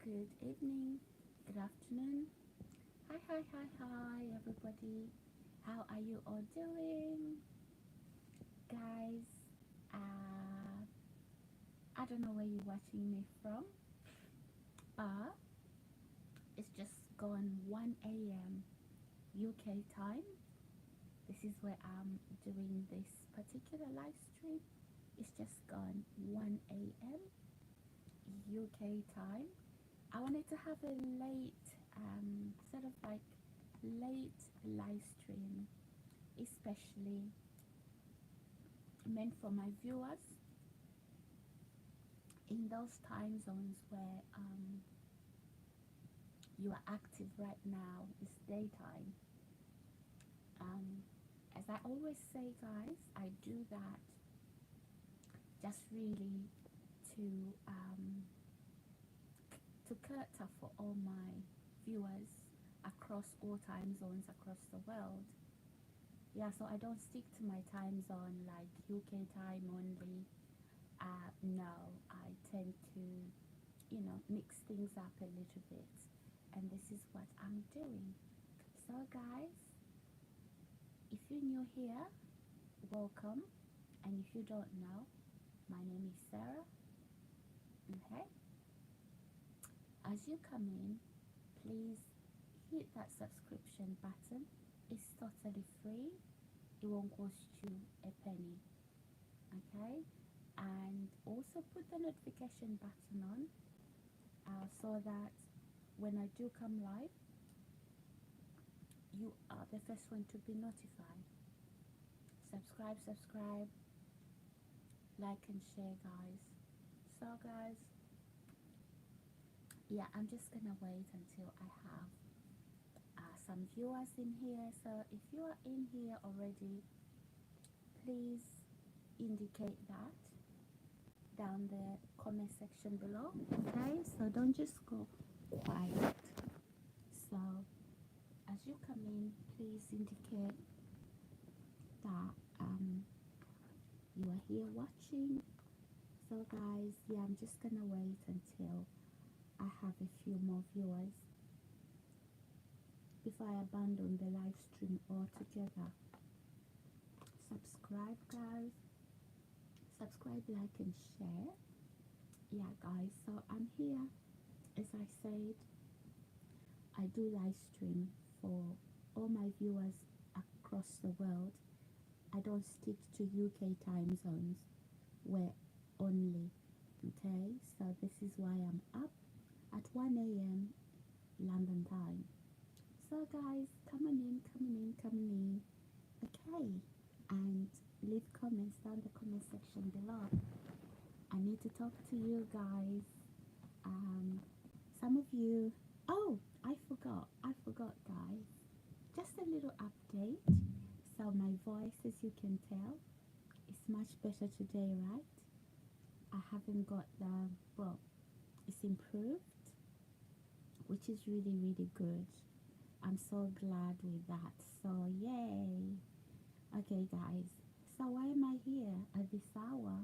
Good evening, good afternoon. Hi, everybody. How are you all doing? Guys, uh, I don't know where you're watching me from, but it's just gone 1 a.m. UK time. This is where I'm doing this particular live stream. It's just gone 1 a.m. UK time. I wanted to have a late, sort of like late live stream, especially meant for my viewers in those time zones where you are active right now. It's daytime. Um, as I always say, guys, I do that just really to um, to cater for all my viewers across all time zones across the world. Yeah, so I don't stick to my time zone like UK time only. No, I tend to, mix things up a little bit, and this is what I'm doing. So, guys, if you're new here, welcome, and if you don't know, my name is Sarah. Okay, as you come in, please hit that subscription button. It's totally free, it won't cost you a penny. Okay, and also put the notification button on so that when I do come live, you are the first one to be notified. Subscribe, like and share, guys. So, guys, yeah, I'm just gonna wait until I have some viewers in here. So, if you are in here already, please indicate that down the comment section below. Okay, so don't just go quiet. So, as you come in, please indicate that you are here watching. So, guys, yeah, I'm just gonna wait until I have a few more viewers before I abandon the live stream altogether. Subscribe, guys. Subscribe, like, and share. Yeah, guys, so I'm here. As I said, I do live stream for all my viewers across the world. I don't stick to UK time zones where only. Okay, so this is why I'm up at 1 a.m. London time. So, guys, coming in. Okay, and leave comments down the comment section below. I need to talk to you guys. Some of you. Oh, I forgot, guys. Just a little update. So my voice, as you can tell, is much better today, right? I haven't got the well. It's improved, which is really good. I'm so glad with that. So yay. Okay, guys. So why am I here at this hour?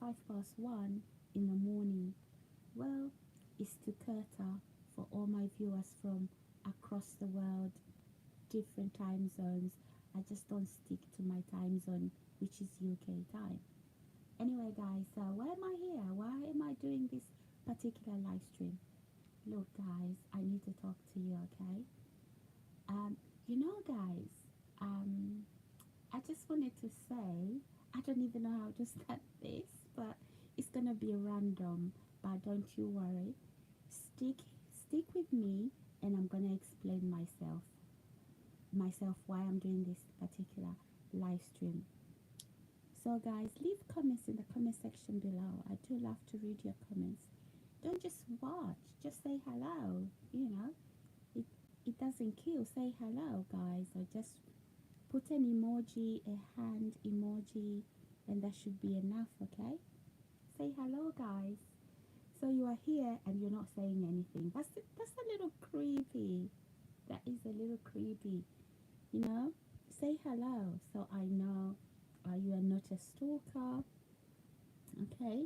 5 past 1 in the morning. Well, it's to cater for all my viewers from across the world, different time zones. I just don't stick to my time zone, which is UK time. Anyway, guys, why am I here? Why am I doing this particular live stream? Look, guys, I need to talk to you, okay? Guys, I just wanted to say, I don't even know how to start this, but it's gonna be random. But don't you worry. Stick, stick with me, and I'm gonna explain myself why I'm doing this particular live stream. So, guys, leave comments in the comment section below. I do love to read your comments. Don't just watch. Just say hello. It it doesn't kill. Say hello, guys, or just put an emoji, a hand emoji, and that should be enough, okay? Say hello, guys. So you are here and you're not saying anything. That's a little creepy. That is a little creepy. You know? Say hello so I know you are not a stalker, okay?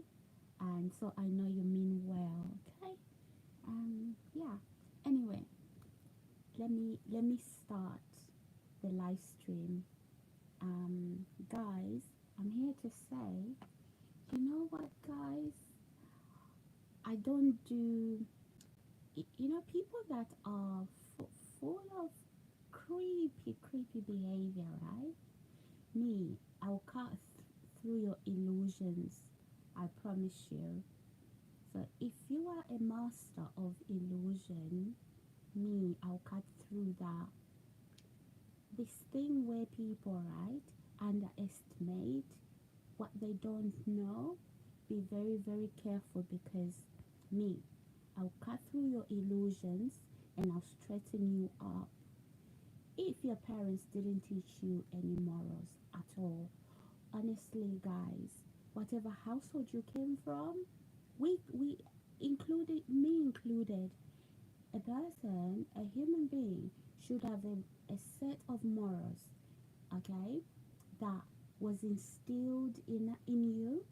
And so I know you mean well, Yeah. Anyway, let me start the live stream. Guys, I'm here to say, you know what, guys? I don't do. People that are full of creepy behavior, right? Me, I'll cut through your illusions. I promise you. So if you are a master of illusion, me, I'll cut through that. This thing where people, right, underestimate what they don't know, be very, very careful because me, I'll cut through your illusions and I'll straighten you up. If your parents didn't teach you any morals at all, honestly, guys, whatever household you came from, we included, me included, a person, a human being should have a set of morals, okay, that was instilled in you.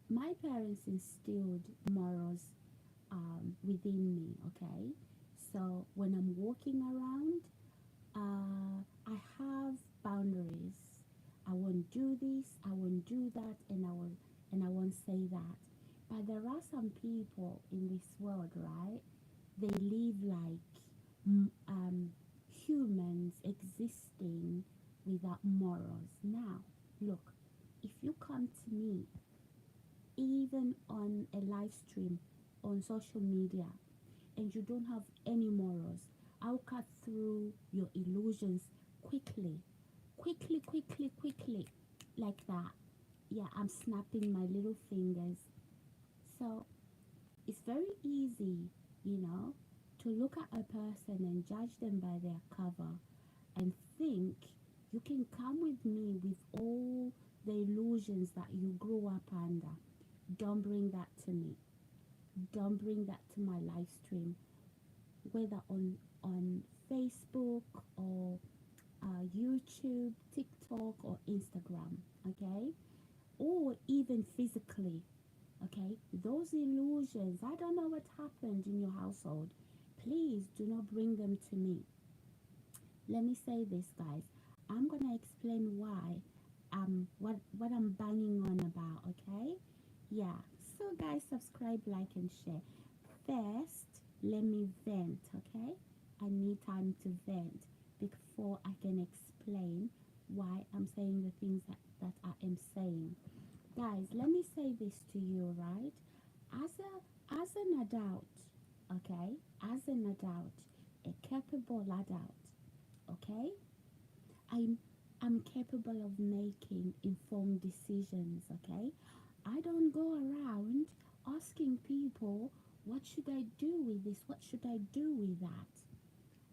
My parents instilled morals within me, okay? So when I'm walking around, I have boundaries. I won't do this, I won't do that, and I won't say that. But there are some people in this world, right? They live like humans existing without morals. Now, look, if you come to me, even on a live stream on social media, and you don't have any morals, I'll cut through your illusions quickly, quickly, like that. Yeah, I'm snapping my little fingers. So it's very easy, you know, to look at a person and judge them by their cover and think you can come with me with all the illusions that you grew up under. Don't bring that to me. Don't bring that to my live stream, whether on Facebook or YouTube, TikTok, or Instagram. Okay, or even physically. Okay, those illusions. I don't know what happened in your household. Please do not bring them to me. Let me say this, guys. I'm gonna explain why what I'm banging on about, okay? Yeah. So guys, subscribe, like and share. First, let me vent, okay? I need time to vent before I can explain why I'm saying the things that I am saying. Guys, let me say this to you, right? As an adult, okay? As an adult, a capable adult, okay? I'm I'm capable of making informed decisions, okay? I don't go around asking people what should I do with this? What should I do with that?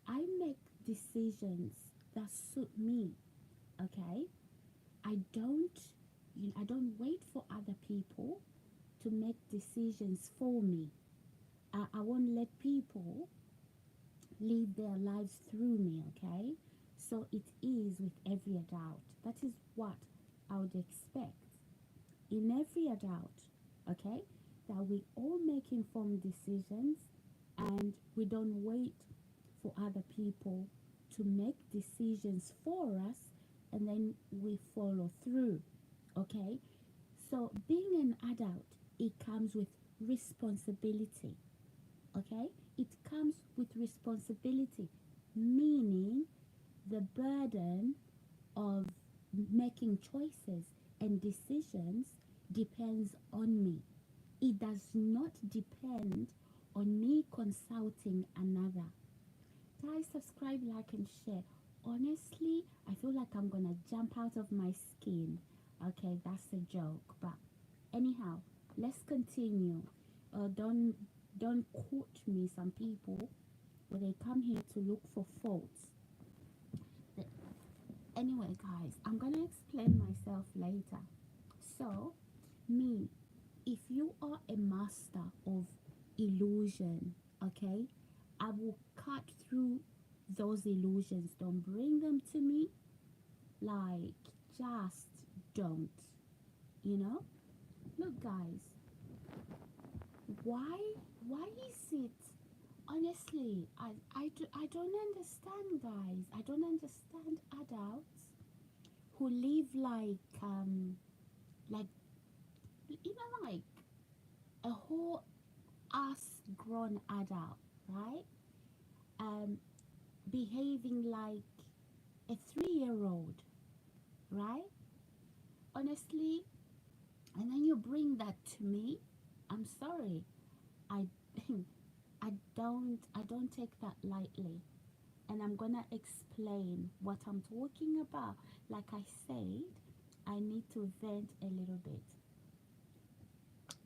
I make decisions that suit me, okay? I don't wait for other people to make decisions for me. I won't let people live their lives through me, okay? So it is with every adult. That is what I would expect in every adult, okay? That we all make informed decisions and we don't wait for other people to make decisions for us and then we follow through, okay? So being an adult, it comes with responsibility, okay? It comes with responsibility, meaning the burden of making choices and decisions depends on me. It does not depend on me consulting another. Guys, subscribe, like, and share. Honestly, I feel like I'm gonna jump out of my skin. Okay, that's a joke, but anyhow, let's continue. Don't quote me. Some people, when they come here to look for faults. The- Anyway, guys, I'm gonna explain myself later. So, me, if you are a master of illusion, okay, I will cut through those illusions. Don't bring them to me. Like, just don't. You know? Look, guys, why Why is it? Honestly, I don't understand, guys. I don't understand adults who live like like a whole ass grown adult, right? Um, Behaving like a 3 year old, right? Honestly, and then you bring that to me. I'm sorry. I I don't take that lightly. And I'm gonna explain what I'm talking about. Like I said, I need to vent a little bit.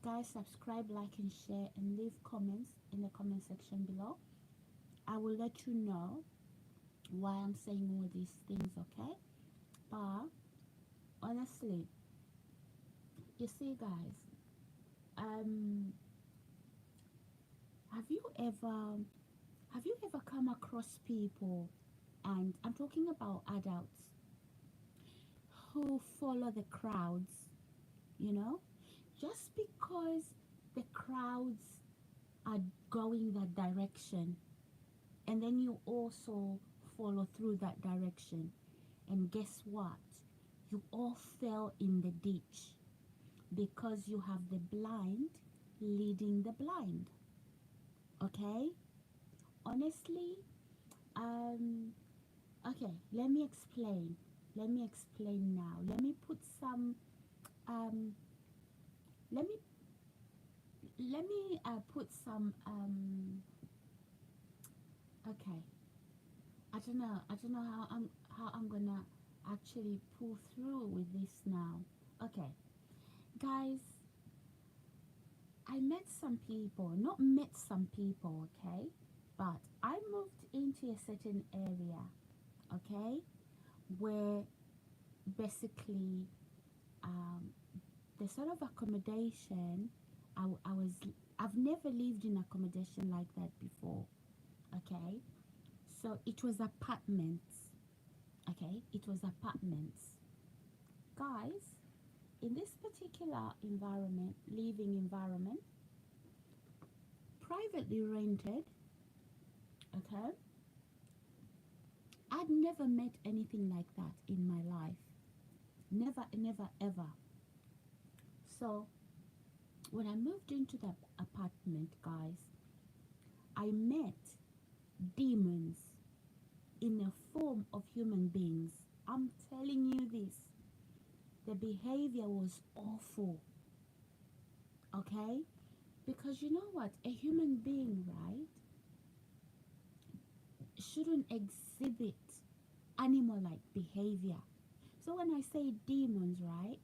Guys, subscribe, like, and share, and leave comments in the comment section below. I will let you know why I'm saying all these things, okay? But honestly, you see, guys, um, have you ever have you ever come across people, and I'm talking about adults, who follow the crowds, you know, just because the crowds are going that direction, and then you also follow through that direction, and guess what, you all fell in the ditch because you have the blind leading the blind. Okay, honestly, um okay, let me explain now. Um let me let me put some okay, I don't know how I'm gonna actually pull through with this now. Okay, guys, I met some people, not met some people, okay, but I moved into a certain area, okay, where basically um, the sort of accommodation I was, I've never lived in accommodation like that before, okay, so it was apartments, okay, it was apartments, guys. In this particular environment, living environment, privately rented, okay, I'd never met anything like that in my life. Never, never, ever. So when I moved into the apartment, guys, I met demons in the form of human beings. I'm telling you this. The behavior was awful, okay? Because you know what? A human being, right, shouldn't exhibit animal like behavior. So when I say demons, right,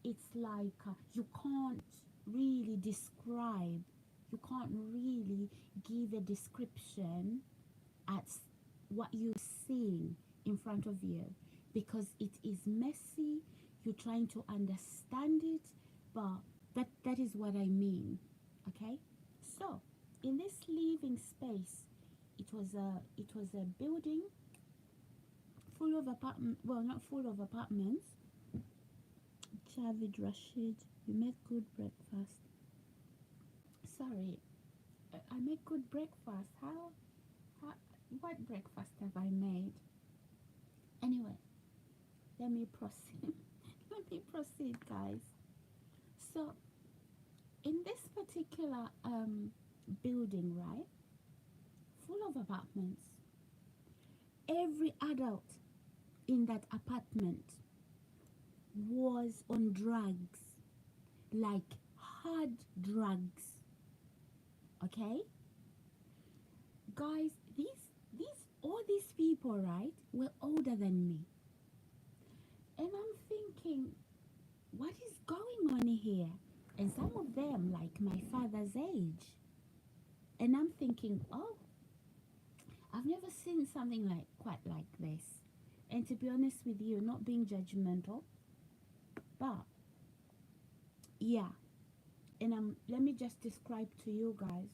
it's like you can't really describe, you can't really give a description at what you're seeing in front of you, because it is messy. You're trying to understand it, but that is what I mean, okay? So in this living space, it was a building full of apartment, well, not full of apartments. Javid Rashid, you made good breakfast. Sorry, I make good breakfast. How, what breakfast have I made? Anyway, let me proceed. Let me proceed, guys. So, in this particular building, right, full of apartments, every adult in that apartment was on drugs, like hard drugs. Okay, guys, these all these people, right, were older than me, and I'm thinking, what is going on here? And some of them like my father's age, and I'm thinking, oh, I've never seen something like quite like this. And to be honest with you, not being judgmental, but yeah, and let me just describe to you guys.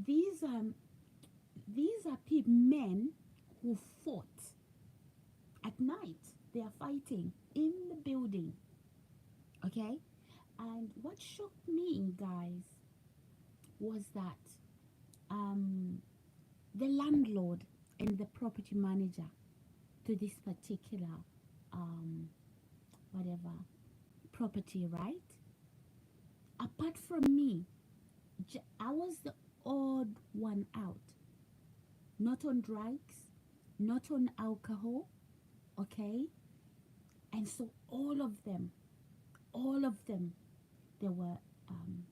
These these are men who fought at night. They are fighting in the building, okay? And what shocked me, guys, was that um, the landlord and the property manager to this particular um, whatever property, right? Apart from me, I was the odd one out. Not on drugs, not on alcohol, okay? And so all of them, they were um,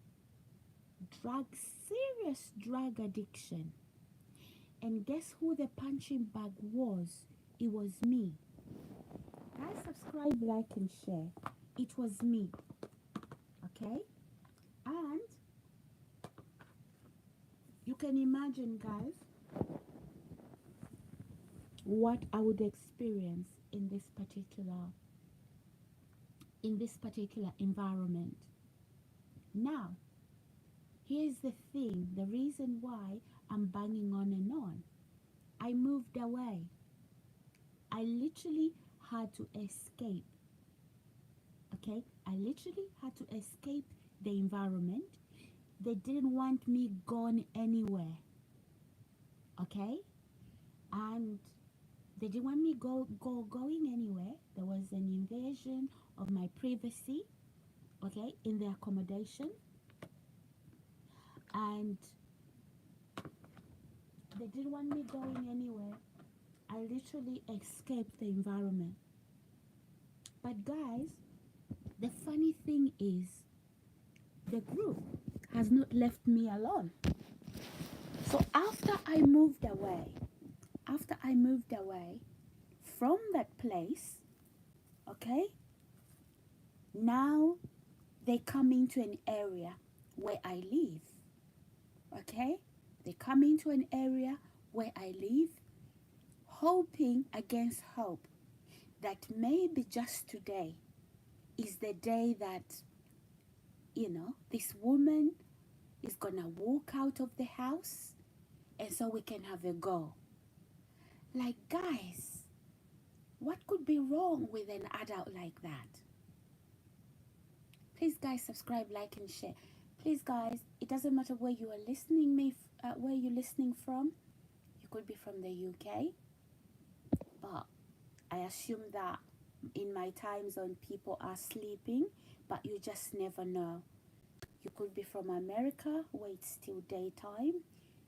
serious drug addiction. And guess who the punching bag was? It was me. Guys, subscribe, like, and share. It was me, okay? And you can imagine, guys, what I would experience in this particular environment. Now, here's the thing, the reason why I'm banging on and on. I moved away. I literally had to escape. Okay? I literally had to escape the environment. They didn't want me gone anywhere. Okay? And they didn't want me going anywhere. There was an invasion of my privacy, okay, in the accommodation. And they didn't want me going anywhere. I literally escaped the environment. But guys, the funny thing is the group has not left me alone. So after I moved away from that place, okay, now they come into an area where I live, okay? They come into an area where I live, hoping against hope that maybe just today is the day that, this woman is gonna walk out of the house and so we can have a go. Like, guys, what could be wrong with an adult like that? Please, guys, subscribe, like, and share. Please, guys, it doesn't matter where you are where you're listening from. You could be from the UK, but I assume that in my time zone people are sleeping, but you just never know. You could be from America where it's still daytime.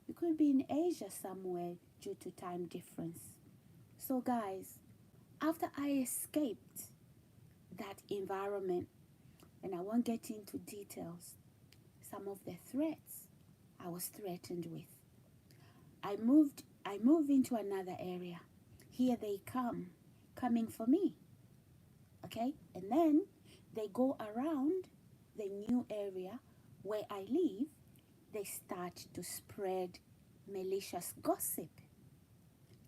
You could be in Asia somewhere due to time difference. So guys, after I escaped that environment, and I won't get into details, some of the threats I was threatened with. I moved into another area. Here they coming for me. Okay? And then they go around the new area where I live. They start to spread malicious gossip,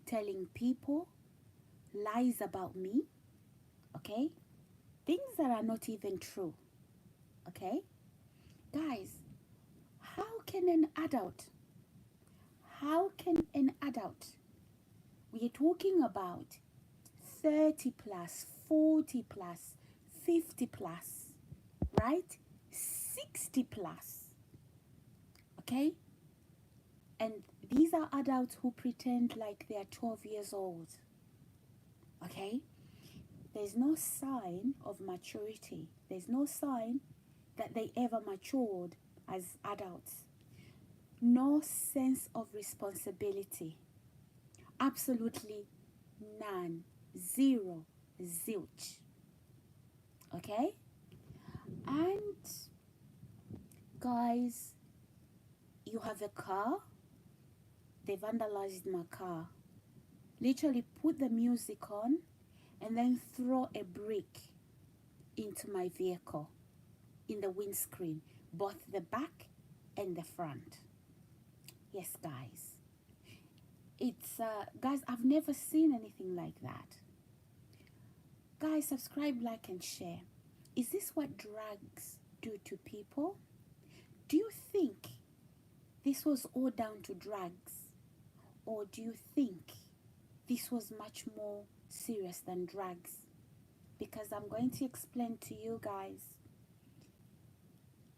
telling people lies about me, okay? Things that are not even true, okay? Guys, how can an adult, we are talking about 30 plus, 40 plus, 50 plus, right? 60 plus, okay? And these are adults who pretend like they are 12 years old, okay? There's no sign of maturity. There's no sign that they ever matured as adults. No sense of responsibility. Absolutely none. Zero. Zilch. Okay? And guys, you have a car. They vandalized my car. Literally put the music on and then throw a brick into my vehicle, in the windscreen, both the back and the front. Yes, guys. It's, guys, I've never seen anything like that. Guys, subscribe, like, and share. Is this what drugs do to people? Do you think this was all down to drugs? Or do you think this was much more serious than drugs? Because I'm going to explain to you guys.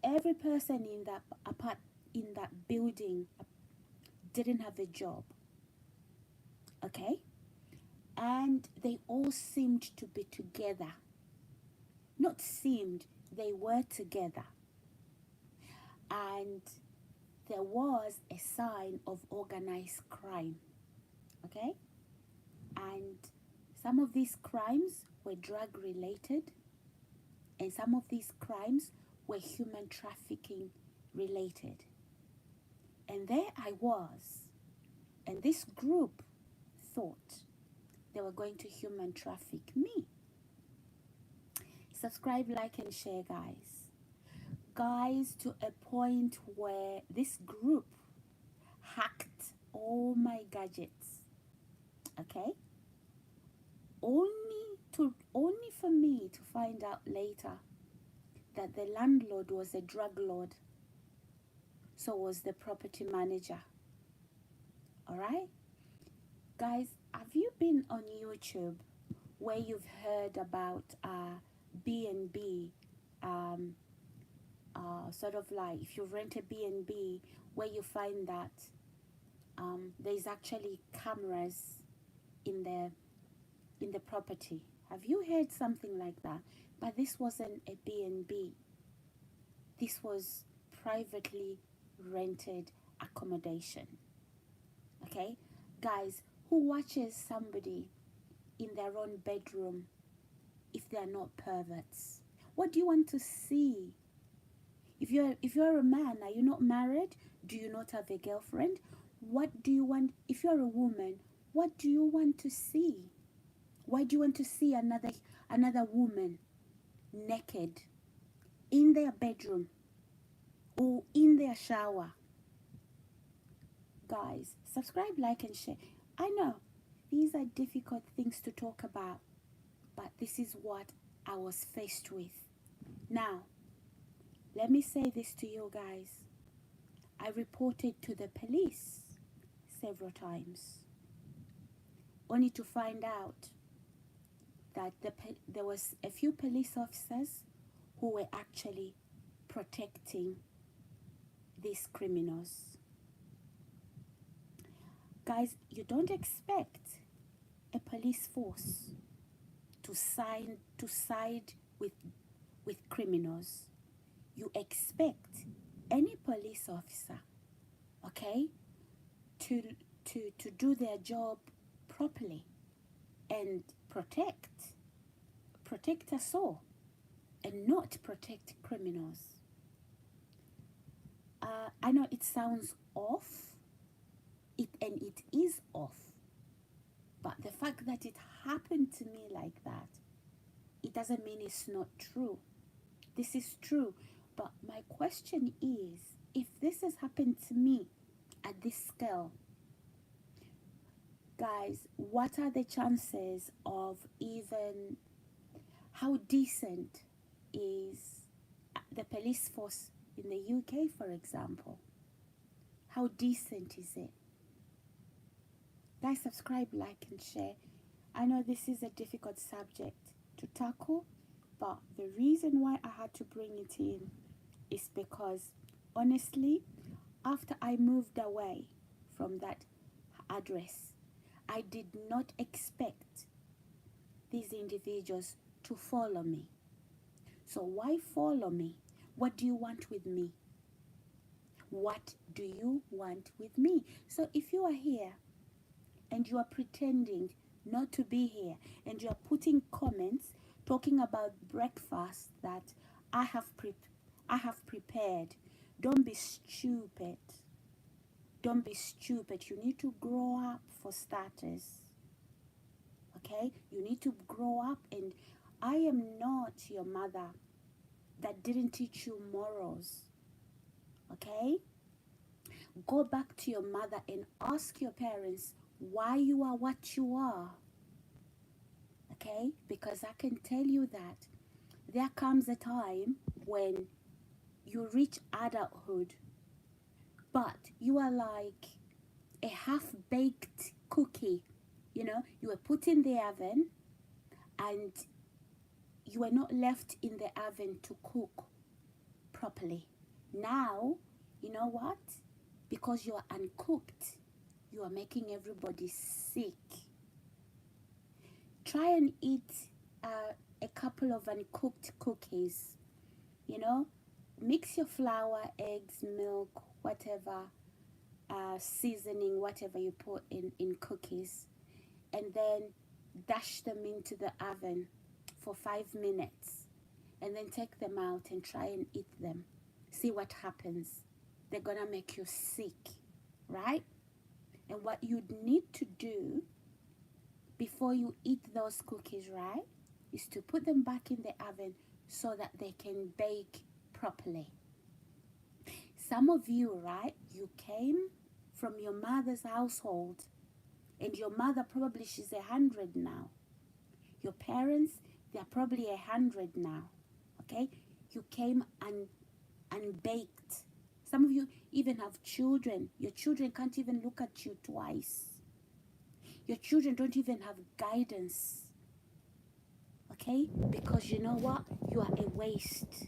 Every person in that in that building didn't have a job, okay? And they all seemed to be together. Not seemed, they were together. And there was a sign of organized crime, okay? And some of these crimes were drug related, and some of these crimes were human trafficking related. And there I was, and this group thought they were going to human traffic me. Subscribe, like, and share, guys. Guys, to a point where this group hacked all my gadgets, okay? Only for me to find out later that the landlord was a drug lord. So was the property manager. All right? Guys, have you been on YouTube where you've heard about B&B, sort of like if you rent a B&B where you find that there's actually cameras in the property? Have you heard something like that? But this wasn't a B&B. This was privately rented accommodation. Okay? Guys, who watches somebody in their own bedroom if they're not perverts? What do you want to see? If you're a man, are you not married? Do you not have a girlfriend? What do you want? If you're a woman, what do you want to see? Why do you want to see another woman naked in their bedroom or in their shower? Guys, subscribe, like, and share. I know these are difficult things to talk about, but this is what I was faced with. Now, let me say this to you guys. I reported to the police several times, only to find out that there was a few police officers who were actually protecting these criminals. Guys, you don't expect a police force to side with criminals. You expect any police officer, okay, to do their job properly and protect us all and not protect criminals. I know it sounds off, it is off, but the fact that it happened to me like that, it doesn't mean it's not true. This is true, but my question is, if this has happened to me at this scale, guys, what are the chances of even, how decent is the police force in the UK, for example? How decent is it? Guys, subscribe, like, and share. I know this is a difficult subject to tackle, but the reason why I had to bring it in is because, honestly, after I moved away from that address, I did not expect these individuals to follow me. So why follow me? What do you want with me? What do you want with me? So if you are here and you are pretending not to be here and you are putting comments talking about breakfast that I have prepared, don't be stupid. Don't be stupid. You need to grow up, for starters. Okay? You need to grow up, and I am not your mother that didn't teach you morals. Okay? Go back to your mother and ask your parents why you are what you are. Okay? Because I can tell you that there comes a time when you reach adulthood, but you are like a half-baked cookie. You know, you were put in the oven and you were not left in the oven to cook properly. Now You know what? Because you are uncooked, you are making everybody sick. Try and eat a couple of uncooked cookies. You know, mix your flour, eggs, milk, whatever, seasoning, whatever you put in cookies, and then dash them into the oven for 5 minutes, and then take them out and try and eat them. See what happens. They're gonna make you sick, right? And what you need to do before you eat those cookies, right, is to put them back in the oven so that they can bake properly. Some of you, right, you came from your mother's household, and your mother probably, she's 100 now. Your parents, they're probably 100 now. Okay? You came unbaked. Some of you even have children. Your children can't even look at you twice. Your children don't even have guidance. Okay? Because you know what? You are a waste.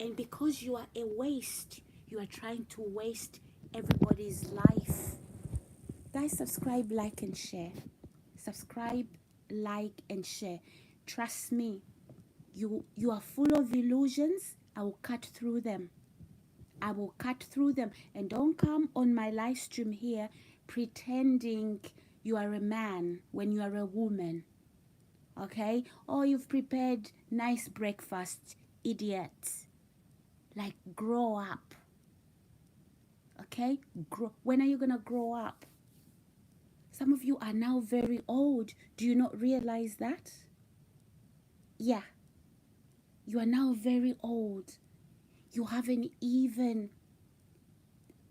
And because you are a waste, you are trying to waste everybody's life. Guys, subscribe, like, and share. Subscribe, like, and share. Trust me, you are full of illusions. I will cut through them. I will cut through them. And don't come on my live stream here pretending you are a man when you are a woman. Okay? Or you've prepared nice breakfast. Idiot. Like, grow up. Okay? When are you going to grow up? Some of you are now very old. Do you not realize that? Yeah. You are now very old. You haven't even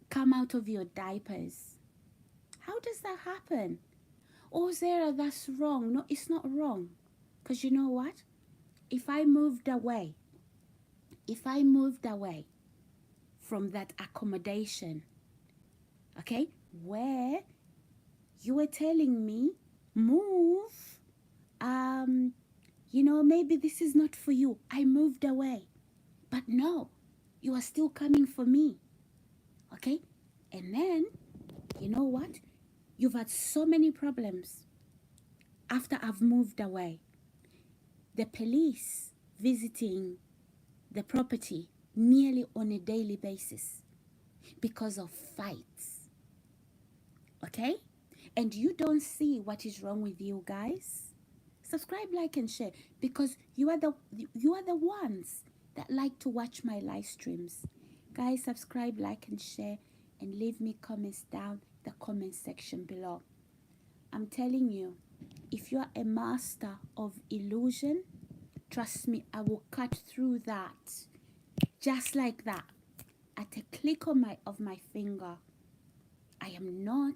come out of your diapers. How does that happen? Oh, Zara, that's wrong. No, it's not wrong. Because you know what? If I moved away from that accommodation, okay, where you were telling me, move, you know, maybe this is not for you. I moved away. But no, you are still coming for me. Okay? And then, you know what? You've had so many problems after I've moved away. The police visiting the property nearly on a daily basis because of fights. Okay? And you don't see what is wrong with you guys. Subscribe, like, and share, because you are the ones that like to watch my live streams. Guys, subscribe, like, and share, and leave me comments down the comment section below. I'm telling you, if you are a master of illusion, trust me, I will cut through that just like that at a click of my finger. I am not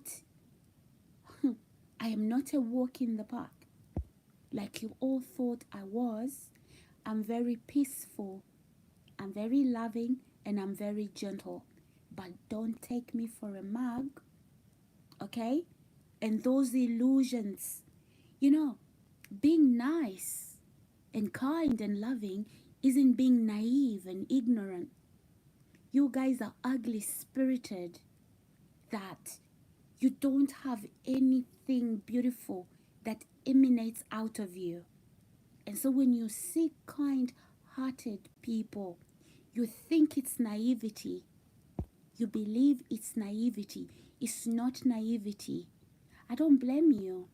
a walk in the park like you all thought I was. I'm very peaceful, I'm very loving, and I'm very gentle. But don't take me for a mug, okay? And those illusions, you know, being nice and kind and loving isn't being naive and ignorant. You guys are ugly spirited, that you don't have anything beautiful that emanates out of you. And so when you see kind-hearted people, you think it's naivety. You believe it's naivety. It's not naivety. I don't blame you.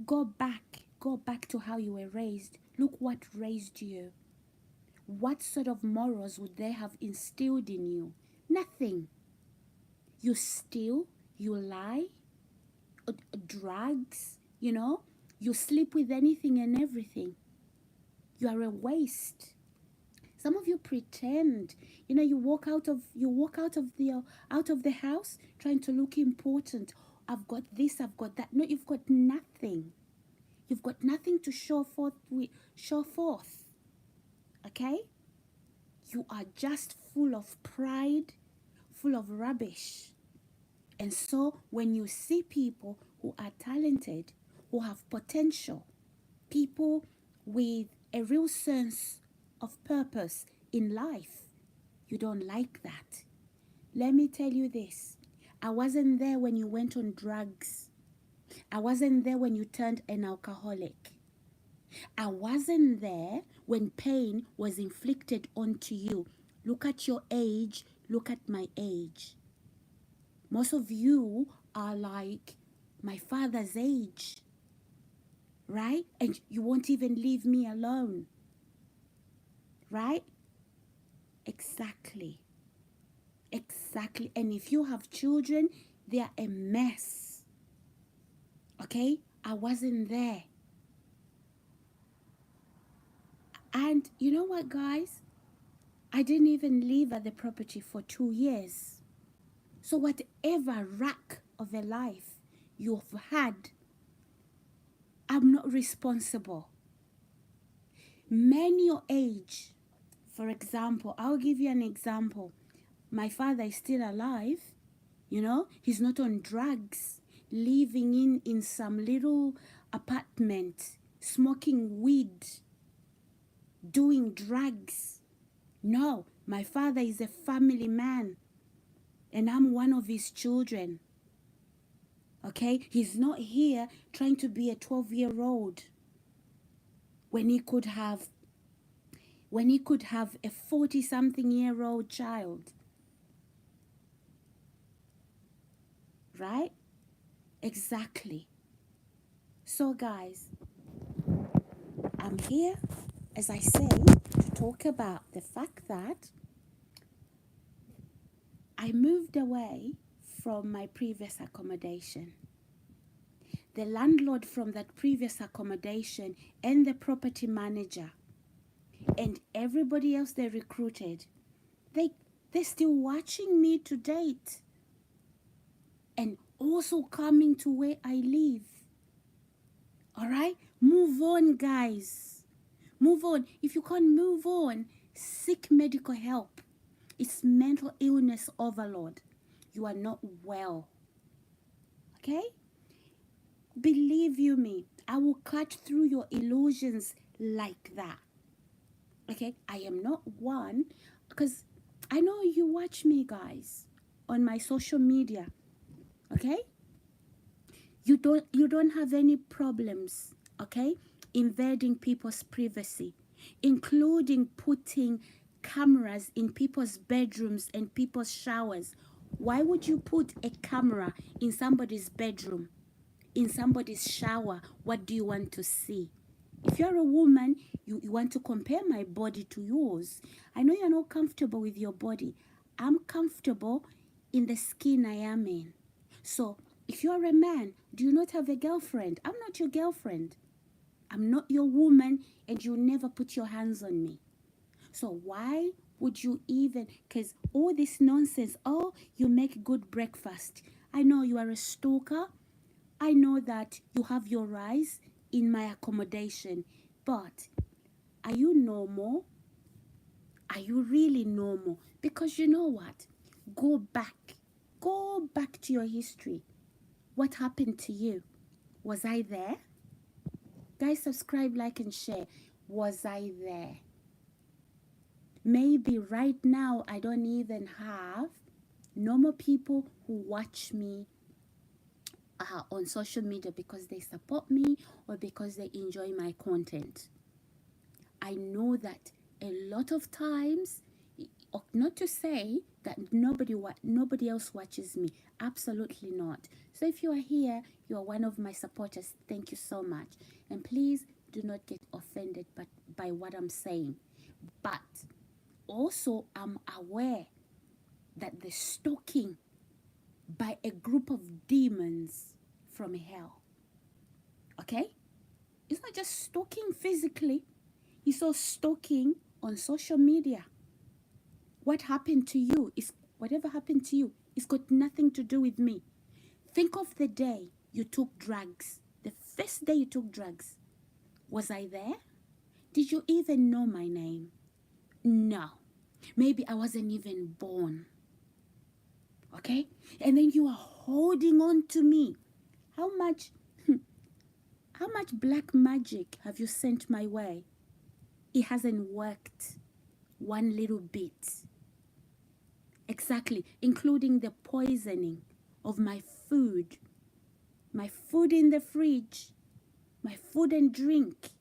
Go back to how you were raised. Look what raised you. What sort of morals would they have instilled in you? Nothing. You steal, you lie, drugs, you know, you sleep with anything and everything. You are a waste. Some of you pretend, you know, you walk out of the house trying to look important. I've got this, I've got that. No, you've got nothing. You've got nothing to show forth. Okay? You are just full of pride, full of rubbish. And so when you see people who are talented, who have potential, people with a real sense of purpose in life, You don't like that. Let me tell you this. I wasn't there when you went on drugs. I wasn't there when you turned an alcoholic. I wasn't there when pain was inflicted onto you. Look at your age. Look at my age. Most of you are like my father's age, right? And you won't even leave me alone, right? Exactly. Exactly. And if you have children, they are a mess. Okay? I wasn't there. And you know what, guys? I didn't even live at the property for 2 years. So whatever wreck of a life you've had, I'm not responsible. Men your age, for example, I'll give you an example. My father is still alive. You know, he's not on drugs, living in some little apartment, smoking weed, doing drugs. No, my father is a family man, and I'm one of his children. Okay? He's not here trying to be a 12-year-old when he could have a 40-something-year-old child. Right? Exactly. So guys, I'm here, as I say, to talk about the fact that I moved away from my previous accommodation. The landlord from that previous accommodation and the property manager and everybody else they recruited, they're still watching me to date and also coming to where I live. All right? Move on, guys. Move on. If you can't move on, seek medical help. It's mental illness overload. You are not well. Okay? Believe you me, I will cut through your illusions like that. Okay? I am not one, because I know you watch me, guys, on my social media. Okay? You don't have any problems, okay, invading people's privacy, including putting cameras in people's bedrooms and people's showers. Why would you put a camera in somebody's bedroom, in somebody's shower? What do you want to see? If you're a woman, you want to compare my body to yours. I know you're not comfortable with your body. I'm comfortable in the skin I am in. So if you're a man, do you not have a girlfriend? I'm not your girlfriend. I'm not your woman, and you never put your hands on me. So why would you even, because all this nonsense, oh, you make good breakfast. I know you are a stalker. I know that you have your eyes in my accommodation, but are you normal? Are you really normal? Because you know what? Go back. Go back to your history. What happened to you? Was I there? Guys, subscribe, like, and share. Was I there? Maybe right now I don't even have normal people who watch me on social media because they support me or because they enjoy my content. I know that a lot of times, not to say that nobody else watches me. Absolutely not. So if you are here, you are one of my supporters. Thank you so much. And please do not get offended by what I'm saying. But also, I'm aware that the stalking by a group of demons from hell, okay? It's not just stalking physically. It's also stalking on social media. What happened to you is whatever happened to you. It's got nothing to do with me. Think of the day you took drugs. The first day you took drugs. Was I there? Did you even know my name? No. Maybe I wasn't even born. Okay? And then you are holding on to me. How much black magic have you sent my way? It hasn't worked one little bit. Exactly, including the poisoning of my food in the fridge, my food and drink,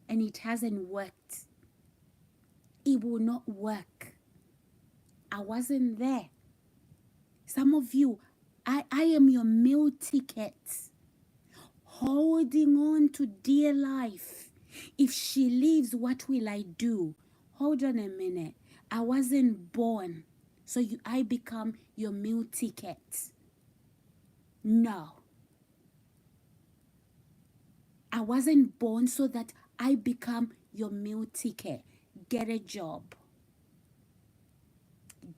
and it hasn't worked. It will not work. I wasn't there. Some of you, I am your meal ticket, holding on to dear life. If she leaves, what will I do? Hold on a minute. I wasn't born, so I become your meal ticket. No. I wasn't born so that I become your meal ticket. Get a job.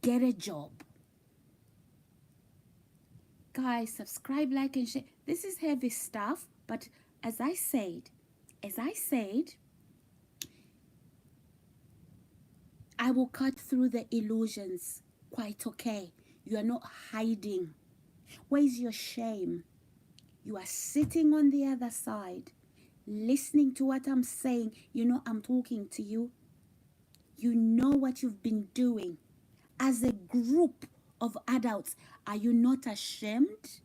Get a job. Guys, subscribe, like, and share. This is heavy stuff, but as I said, I will cut through the illusions. Quite okay. You are not hiding. Where is your shame? You are sitting on the other side, listening to what I'm saying. You know I'm talking to you. You know what you've been doing. As a group of adults, are you not ashamed?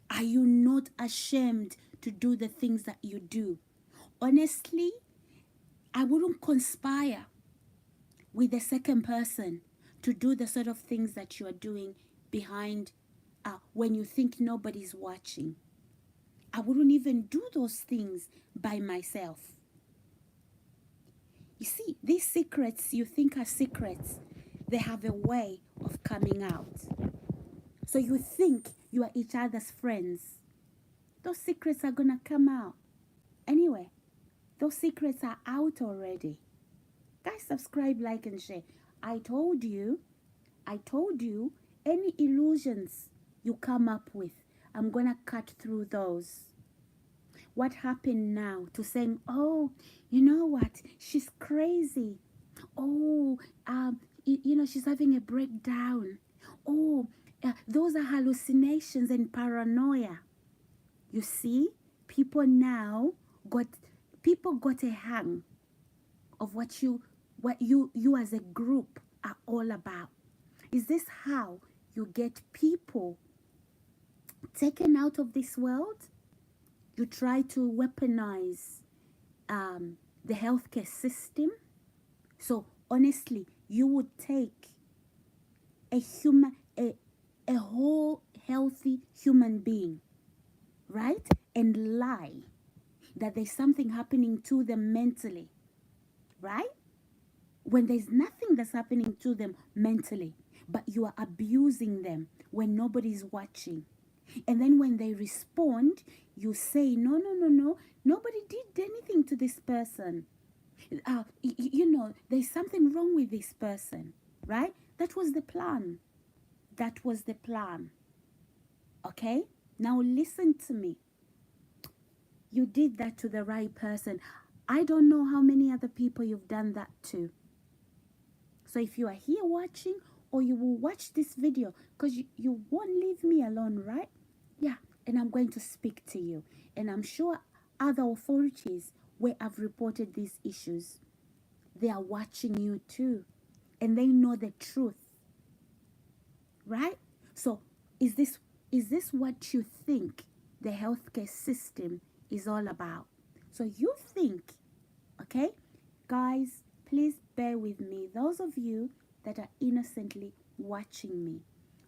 Are you not ashamed to do the things that you do? Honestly, I wouldn't conspire with the second person to do the sort of things that you are doing behind when you think nobody's watching. I wouldn't even do those things by myself. You see, these secrets you think are secrets, they have a way of coming out. So you think you are each other's friends. Those secrets are going to come out. Anyway, those secrets are out already. Guys, subscribe, like, and share. I told you, any illusions you come up with, I'm going to cut through those. What happened now to saying, oh, you know what, she's crazy. Oh, you know, she's having a breakdown. Oh, those are hallucinations and paranoia. You see, people got a hang of what you as a group are all about. Is this how you get people taken out of this world? You try to weaponize the healthcare system. So honestly, you would take a whole healthy human being, right, and lie that there's something happening to them mentally, right? When there's nothing that's happening to them mentally, but you are abusing them when nobody's watching. And then when they respond, you say, no, nobody did anything to this person. You know, there's something wrong with this person, right? That was the plan. That was the plan. Okay? Now listen to me. You did that to the right person. I don't know how many other people you've done that to. So if you are here watching, or you will watch this video, because you won't leave me alone, right? Yeah, and I'm going to speak to you. And I'm sure other authorities where I've reported these issues, they are watching you too. And they know the truth. Right? So is this what you think the healthcare system is all about? So you think, okay? Guys, please bear with me. Those of you that are innocently watching me,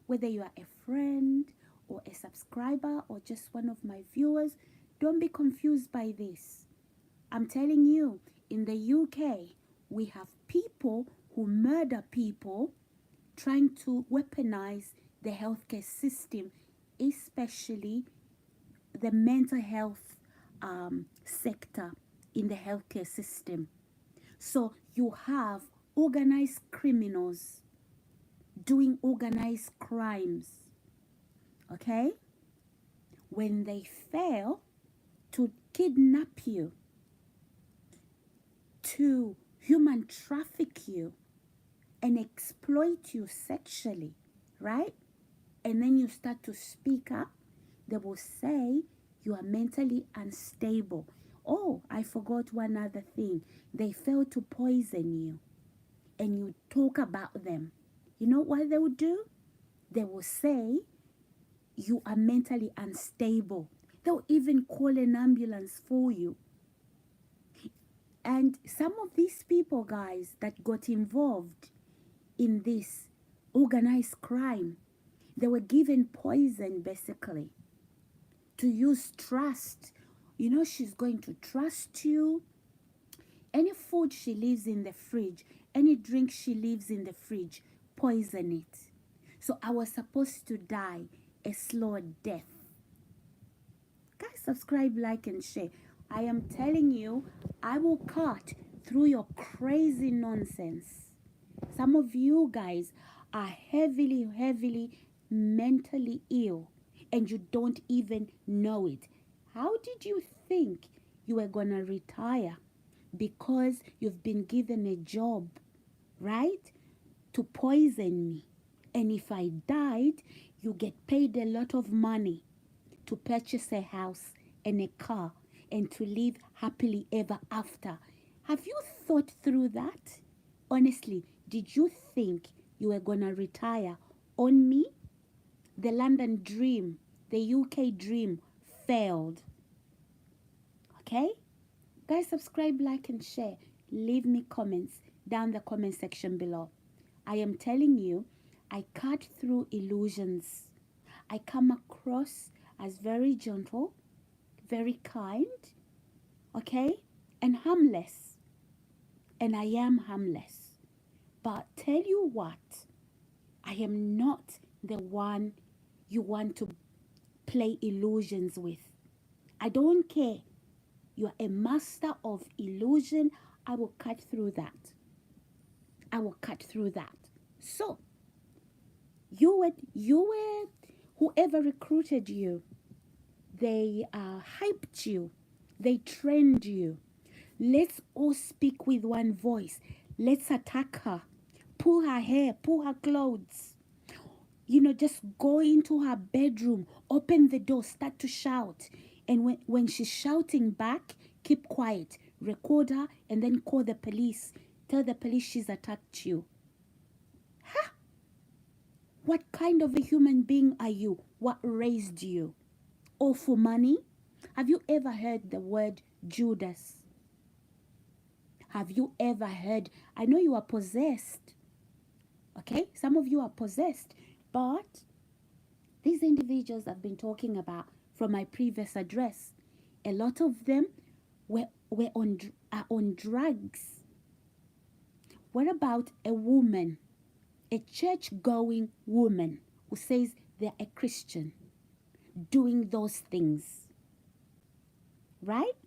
whether you are a friend or a subscriber or just one of my viewers, don't be confused by this. I'm telling you, in the UK, we have people who murder people trying to weaponize the healthcare system, especially the mental health sector in the healthcare system. So you have organized criminals doing organized crimes, okay? When they fail to kidnap you, to human traffic you, and exploit you sexually, right? And then you start to speak up, they will say you are mentally unstable. Oh, I forgot one other thing. They fail to poison you, and you talk about them. you know what they will do? They will say you are mentally unstable. They'll even call an ambulance for you. And some of these people, guys, that got involved in this organized crime, they were given poison basically to use trust. You know, she's going to trust you. Any food she leaves in the fridge, any drink she leaves in the fridge, poison it. So I was supposed to die a slow death. Guys, subscribe, like, and share. I am telling you, I will cut through your crazy nonsense. Some of you guys are heavily mentally ill and you don't even know it. How did you think you were going to retire? Because you've been given a job, right? To poison me. And if I died, you get paid a lot of money to purchase a house and a car and to live happily ever after. Have you thought through that? Honestly, did you think you were going to retire on me? The London dream, the UK dream failed. Okay? Guys, subscribe, like, and share. Leave me comments down the comment section below. I am telling you, I cut through illusions. I come across as very gentle, very kind, okay, and harmless. And I am harmless. But tell you what, I am not the one you want to play illusions with. I don't care. You're a master of illusion. I will cut through that. I will cut through that. So, whoever recruited you, they hyped you, they trained you. Let's all speak with one voice. Let's attack her. Pull her hair, pull her clothes. You know, just go into her bedroom, open the door, start to shout. And when she's shouting back, keep quiet. Record her and then call the police. Tell the police she's attacked you. Huh? What kind of a human being are you? What raised you? All for money? Have you ever heard the word Judas? Have you ever heard? I know you are possessed. Okay? Some of you are possessed. But these individuals I've been talking about from my previous address, a lot of them are on drugs. What about a woman, a church-going woman who says they're a Christian, doing those things? Right?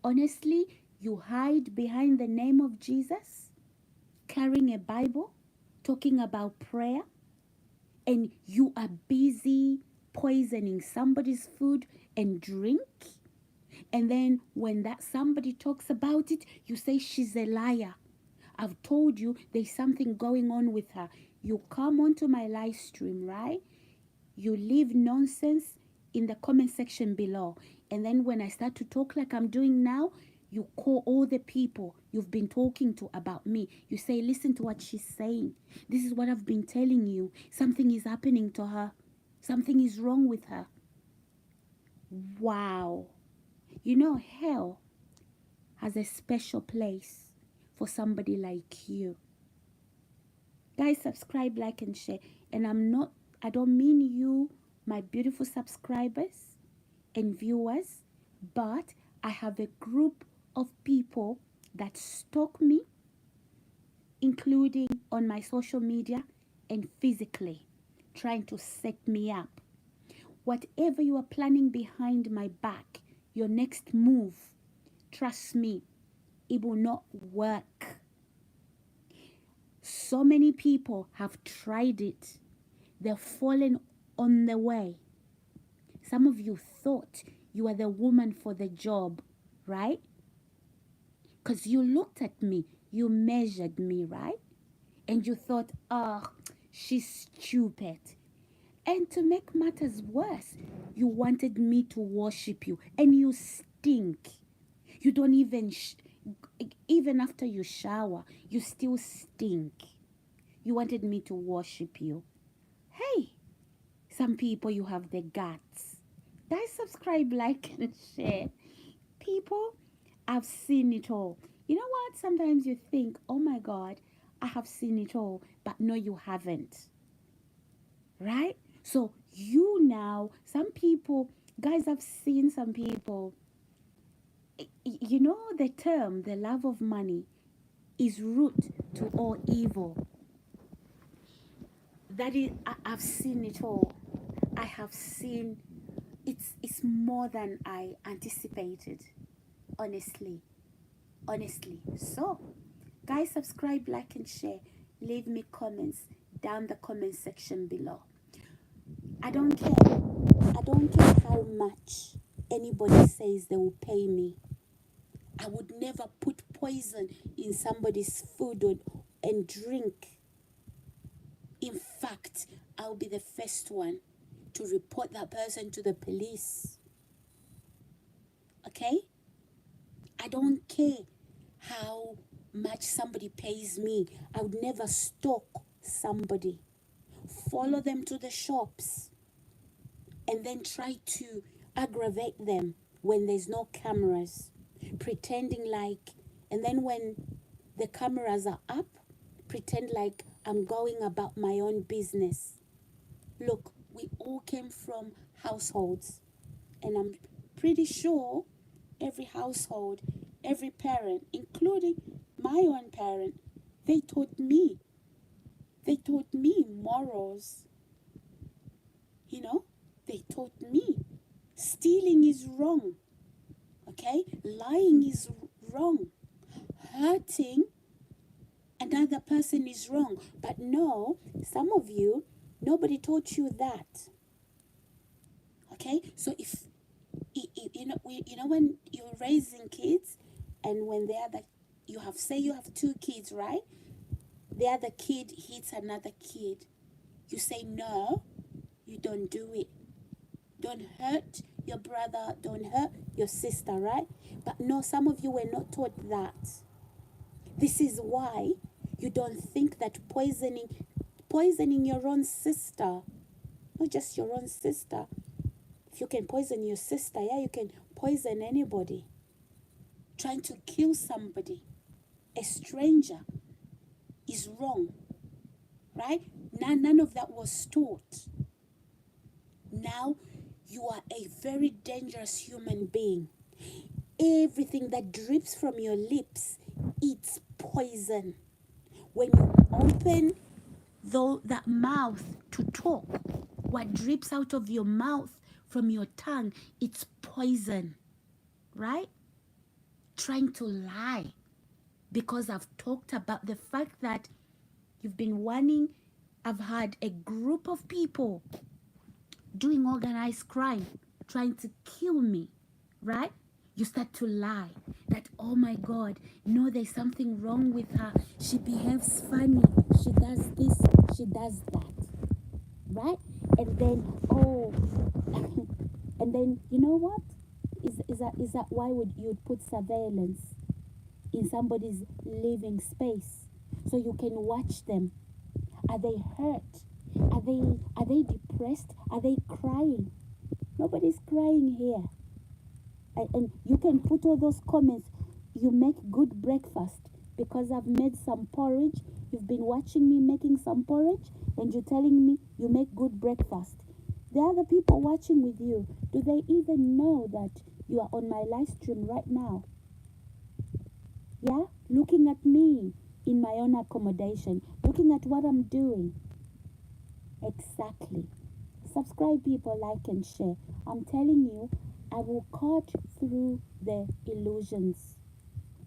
Honestly, you hide behind the name of Jesus, carrying a Bible, talking about prayer, and you are busy poisoning somebody's food and drink. And then when that somebody talks about it, you say she's a liar. I've told you there's something going on with her. You come onto my live stream, right? You leave nonsense in the comment section below. And then when I start to talk like I'm doing now, you call all the people you've been talking to about me. You say, listen to what she's saying. This is what I've been telling you. Something is happening to her. Something is wrong with her. Wow. You know, hell has a special place for somebody like you. Guys, subscribe, like, and share. And I don't mean you, my beautiful subscribers and viewers, but I have a group of people that stalk me, including on my social media and physically, trying to set me up. Whatever you are planning behind my back, your next move, trust me, it will not work. So many people have tried it. They've fallen on the way. Some of you thought you were the woman for the job, right? Because you looked at me, you measured me, right? And you thought, oh, she's stupid. And to make matters worse, you wanted me to worship you. And you stink. You don't even after you shower, you still stink. You wanted me to worship you. Hey, some people, you have the guts. Guys, subscribe, like, and share. People, I've seen it all. You know what? Sometimes you think, oh my God, I have seen it all. But no, you haven't. Right? So you now, some people, guys, I've seen some people. You know the term, the love of money is root to all evil. That is, I've seen it all. I have seen, it's more than I anticipated. Honestly. So, guys, subscribe, like, and share. Leave me comments down the comment section below. I don't care. I don't care how much anybody says they will pay me. I would never put poison in somebody's food and drink. In fact, I'll be the first one to report that person to the police. Okay? I don't care how much somebody pays me. I would never stalk somebody. Follow them to the shops and then try to aggravate them when there's no cameras. Pretending like, and then when the cameras are up, pretend like I'm going about my own business. Look, we all came from households, and I'm pretty sure every household, every parent, including my own parent, they taught me morals. You know, they taught me stealing is wrong. Okay? Lying is wrong. Hurting another person is wrong. But no, some of you, nobody taught you that. Okay? So if you know when you're raising kids, and when you have two kids, right? The other kid hits another kid. You say no, you don't do it. Don't hurt your brother, don't hurt your sister, right? But no, some of you were not taught that. This is why you don't think that poisoning your own sister, not just your own sister. If you can poison your sister, yeah, you can poison anybody. Trying to kill somebody, a stranger, is wrong, right? None of that was taught. Now you are a very dangerous human being. Everything that drips from your lips, it's poison. When you open that mouth to talk, what drips out of your mouth from your tongue, it's poison, right? Trying to lie, because I've talked about the fact that you've been warning. I've had a group of people doing organized crime, trying to kill me, right? You start to lie that, oh my God, no, there's something wrong with her. She behaves funny. She does this, she does that, right? And then, and then, you know what? Is that why you'd put surveillance in somebody's living space so you can watch them? Are they hurt? Are they depressed? Are they crying? Nobody's crying here. And you can put all those comments. You make good breakfast because I've made some porridge. You've been watching me making some porridge, and you're telling me you make good breakfast. The other people watching with you, do they even know that you are on my live stream right now? Yeah? Looking at me in my own accommodation, looking at what I'm doing. Exactly. Subscribe, people, like and share. I'm telling you, I will cut through the illusions.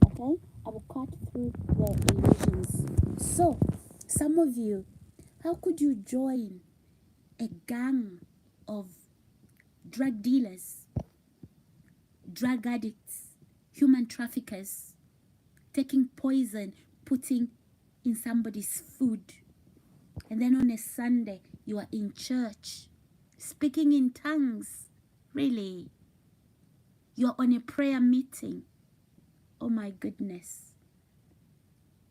Okay? I will cut through the illusions. So, some of you, how could you join a gang of drug dealers, drug addicts, human traffickers, taking poison, putting in somebody's food, and then on a Sunday you are in church speaking in tongues? Really? You're on a prayer meeting. Oh my goodness.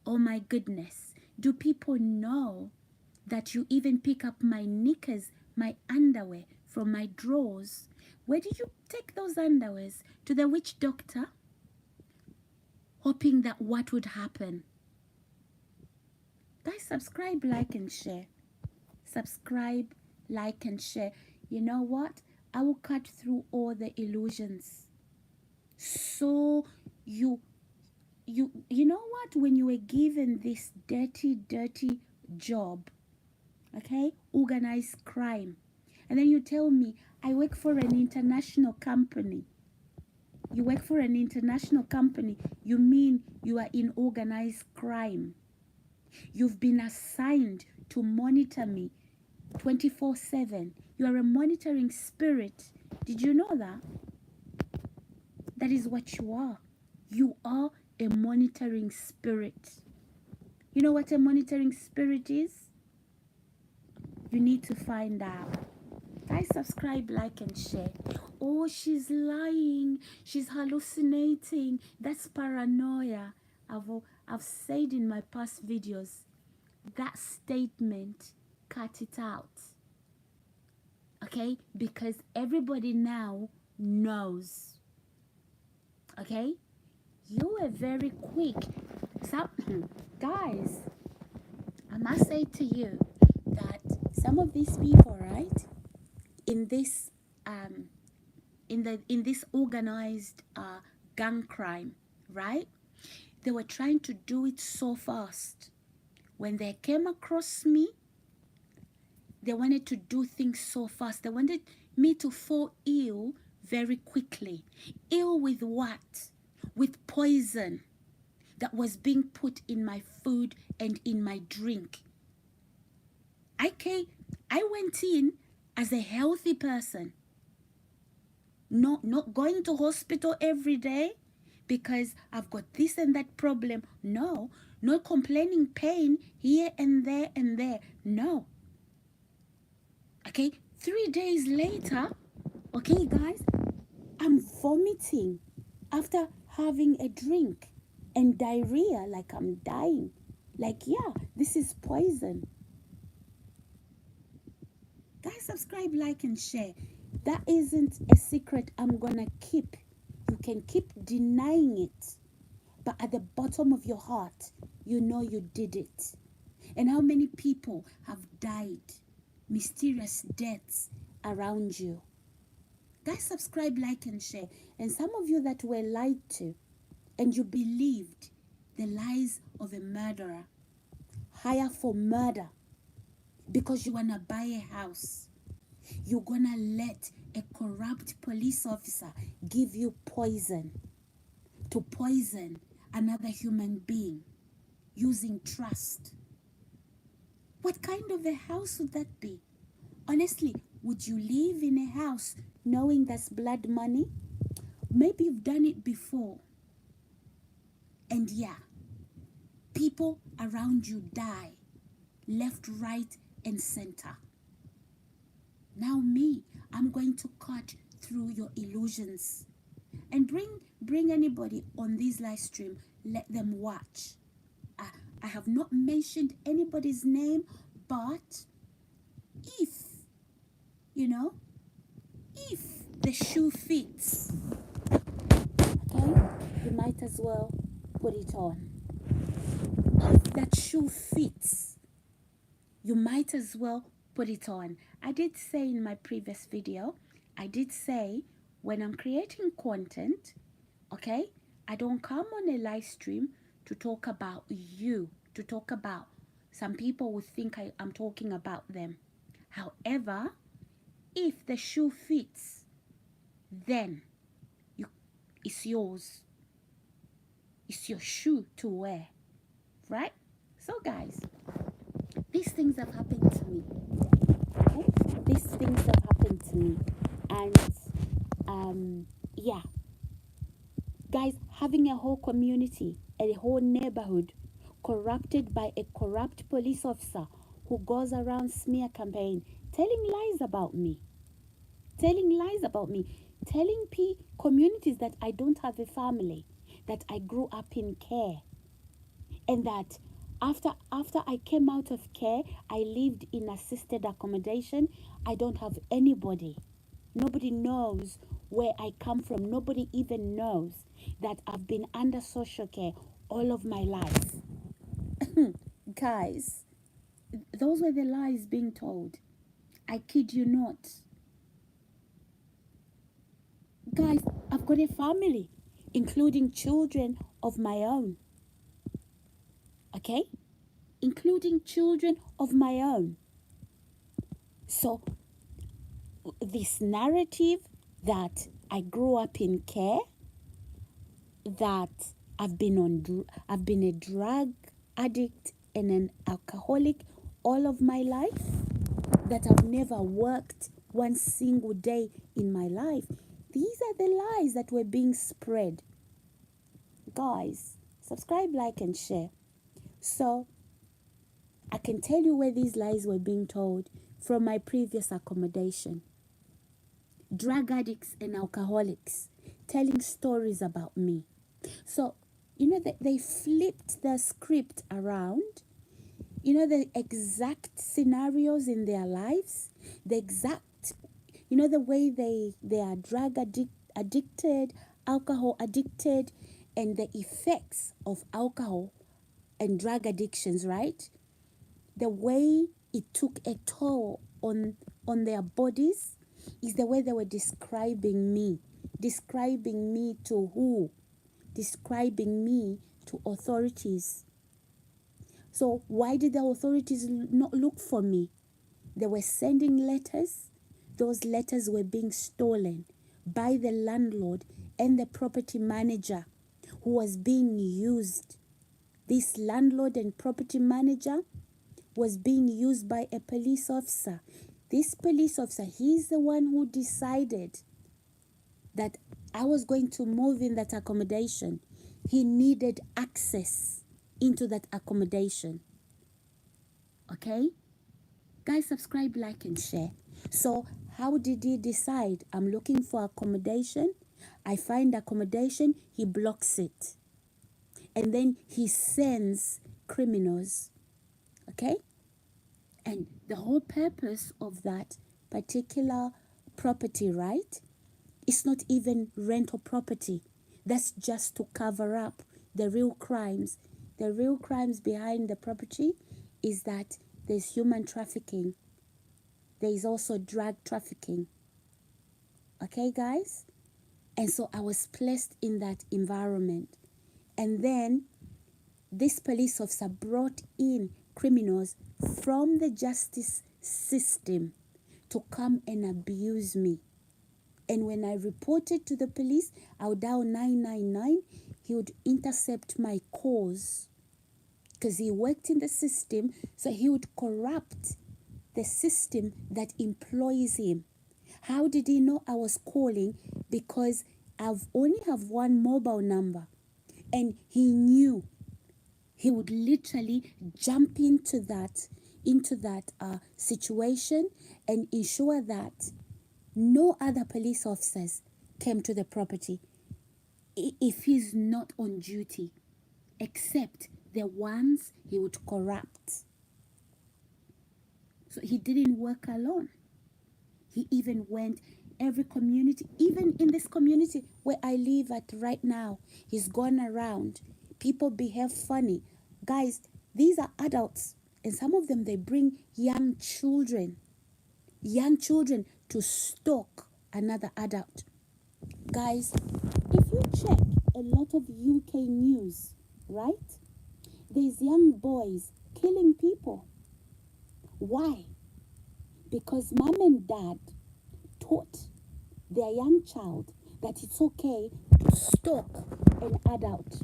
Oh my goodness. Do people know that you even pick up my knickers, my underwear from my drawers? Where did you take those underwears? To the witch doctor? Hoping that what would happen? Guys, subscribe, like, and share. Subscribe, like, and share. You know what? I will cut through all the illusions. So you know what? When you were given this dirty job, okay, organized crime, and then you tell me I work for an international company. You work for an international company. You mean you are in organized crime. You've been assigned to monitor me 24/7. You are a monitoring spirit. Did you know that? That is what you are. You are a monitoring spirit. You know what a monitoring spirit is? You need to find out. Guys, subscribe, like, and share. Oh, she's lying. She's hallucinating. That's paranoia. I've said in my past videos, that statement, cut it out. Okay? Because everybody now knows. Okay? You were very quick. So, guys, I must say to you that some of these people, right, in this in this organized gang crime, right, they were trying to do it so fast. When they came across me, they wanted to do things so fast. They wanted me to fall ill very quickly. Ill with what? With poison that was being put in my food and in my drink. I went in as a healthy person. Not going to hospital every day because I've got this and that problem. No. Not complaining pain here and there and there. No. Okay, 3 days later, okay guys, I'm vomiting after having a drink and diarrhea, like I'm dying. Like, yeah, this is poison. Guys, subscribe, like, and share. That isn't a secret I'm gonna keep. You can keep denying it, but at the bottom of your heart, you know you did it. And how many people have died? Mysterious deaths around you. Guys, subscribe, like, and share. And some of you that were lied to and you believed the lies of a murderer, hire for murder because you want to buy a house. You're going to let a corrupt police officer give you poison to poison another human being using trust. What kind of a house would that be? Honestly, would you live in a house knowing that's blood money? Maybe you've done it before. And yeah, people around you die, left, right, and center. Now me, I'm going to cut through your illusions and bring anybody on this live stream. Let them watch. I have not mentioned anybody's name, but if, if the shoe fits, okay, you might as well put it on. If that shoe fits, you might as well put it on. I did say in my previous video, I did say when I'm creating content, okay, I don't come on a live stream to talk about you, to talk about, some people would think I'm talking about them. However, if the shoe fits, then it's yours. It's your shoe to wear, right? So guys, these things have happened to me. Okay? These things have happened to me. And yeah. Guys, having a whole community, a whole neighborhood corrupted by a corrupt police officer who goes around smear campaign, telling lies about me, telling communities that I don't have a family, that I grew up in care, and that After I came out of care, I lived in assisted accommodation. I don't have anybody. Nobody knows where I come from. Nobody even knows that I've been under social care all of my life. Guys, those were the lies being told. I kid you not. Guys, I've got a family, including children of my own. Okay? Including children of my own. So, this narrative that I grew up in care, that I've been a drug addict and an alcoholic all of my life, that I've never worked one single day in my life. These are the lies that were being spread. Guys, subscribe, like, and share. So, I can tell you where these lies were being told from my previous accommodation. Drug addicts and alcoholics telling stories about me. So, they flipped the script around. The exact scenarios in their lives, the exact, the way they are drug addicted, alcohol addicted, and the effects of alcohol and drug addictions, right? The way it took a toll on their bodies is the way they were describing me. Describing me to who? Describing me to authorities. So why did the authorities not look for me? They were sending letters. Those letters were being stolen by the landlord and the property manager who was being used. This landlord and property manager was being used by a police officer. This police officer, he's the one who decided that I was going to move in that accommodation. He needed access into that accommodation. Okay? Guys, subscribe, like, and share. So, how did he decide? I'm looking for accommodation. I find accommodation, he blocks it. And then he sends criminals. Okay? And the whole purpose of that particular property, right? It's not even rental property. That's just to cover up the real crimes. The real crimes behind the property is that there's human trafficking. There is also drug trafficking. Okay, guys? And so I was placed in that environment. And then this police officer brought in criminals from the justice system to come and abuse me. And when I reported to the police, I would dial 999. He would intercept my calls because he worked in the system, so he would corrupt the system that employs him. How did he know I was calling? Because I've only have one mobile number, and he knew. He would literally jump into that situation and ensure that no other police officers came to the property if he's not on duty, except the ones he would corrupt. So he didn't work alone. He even went every community, even in this community where I live at right now, he's gone around. People behave funny. Guys, these are adults, and some of them, they bring young children to stalk another adult. Guys, if you check a lot of UK news, right? These young boys killing people. Why? Because mom and dad taught their young child that it's okay to stalk an adult.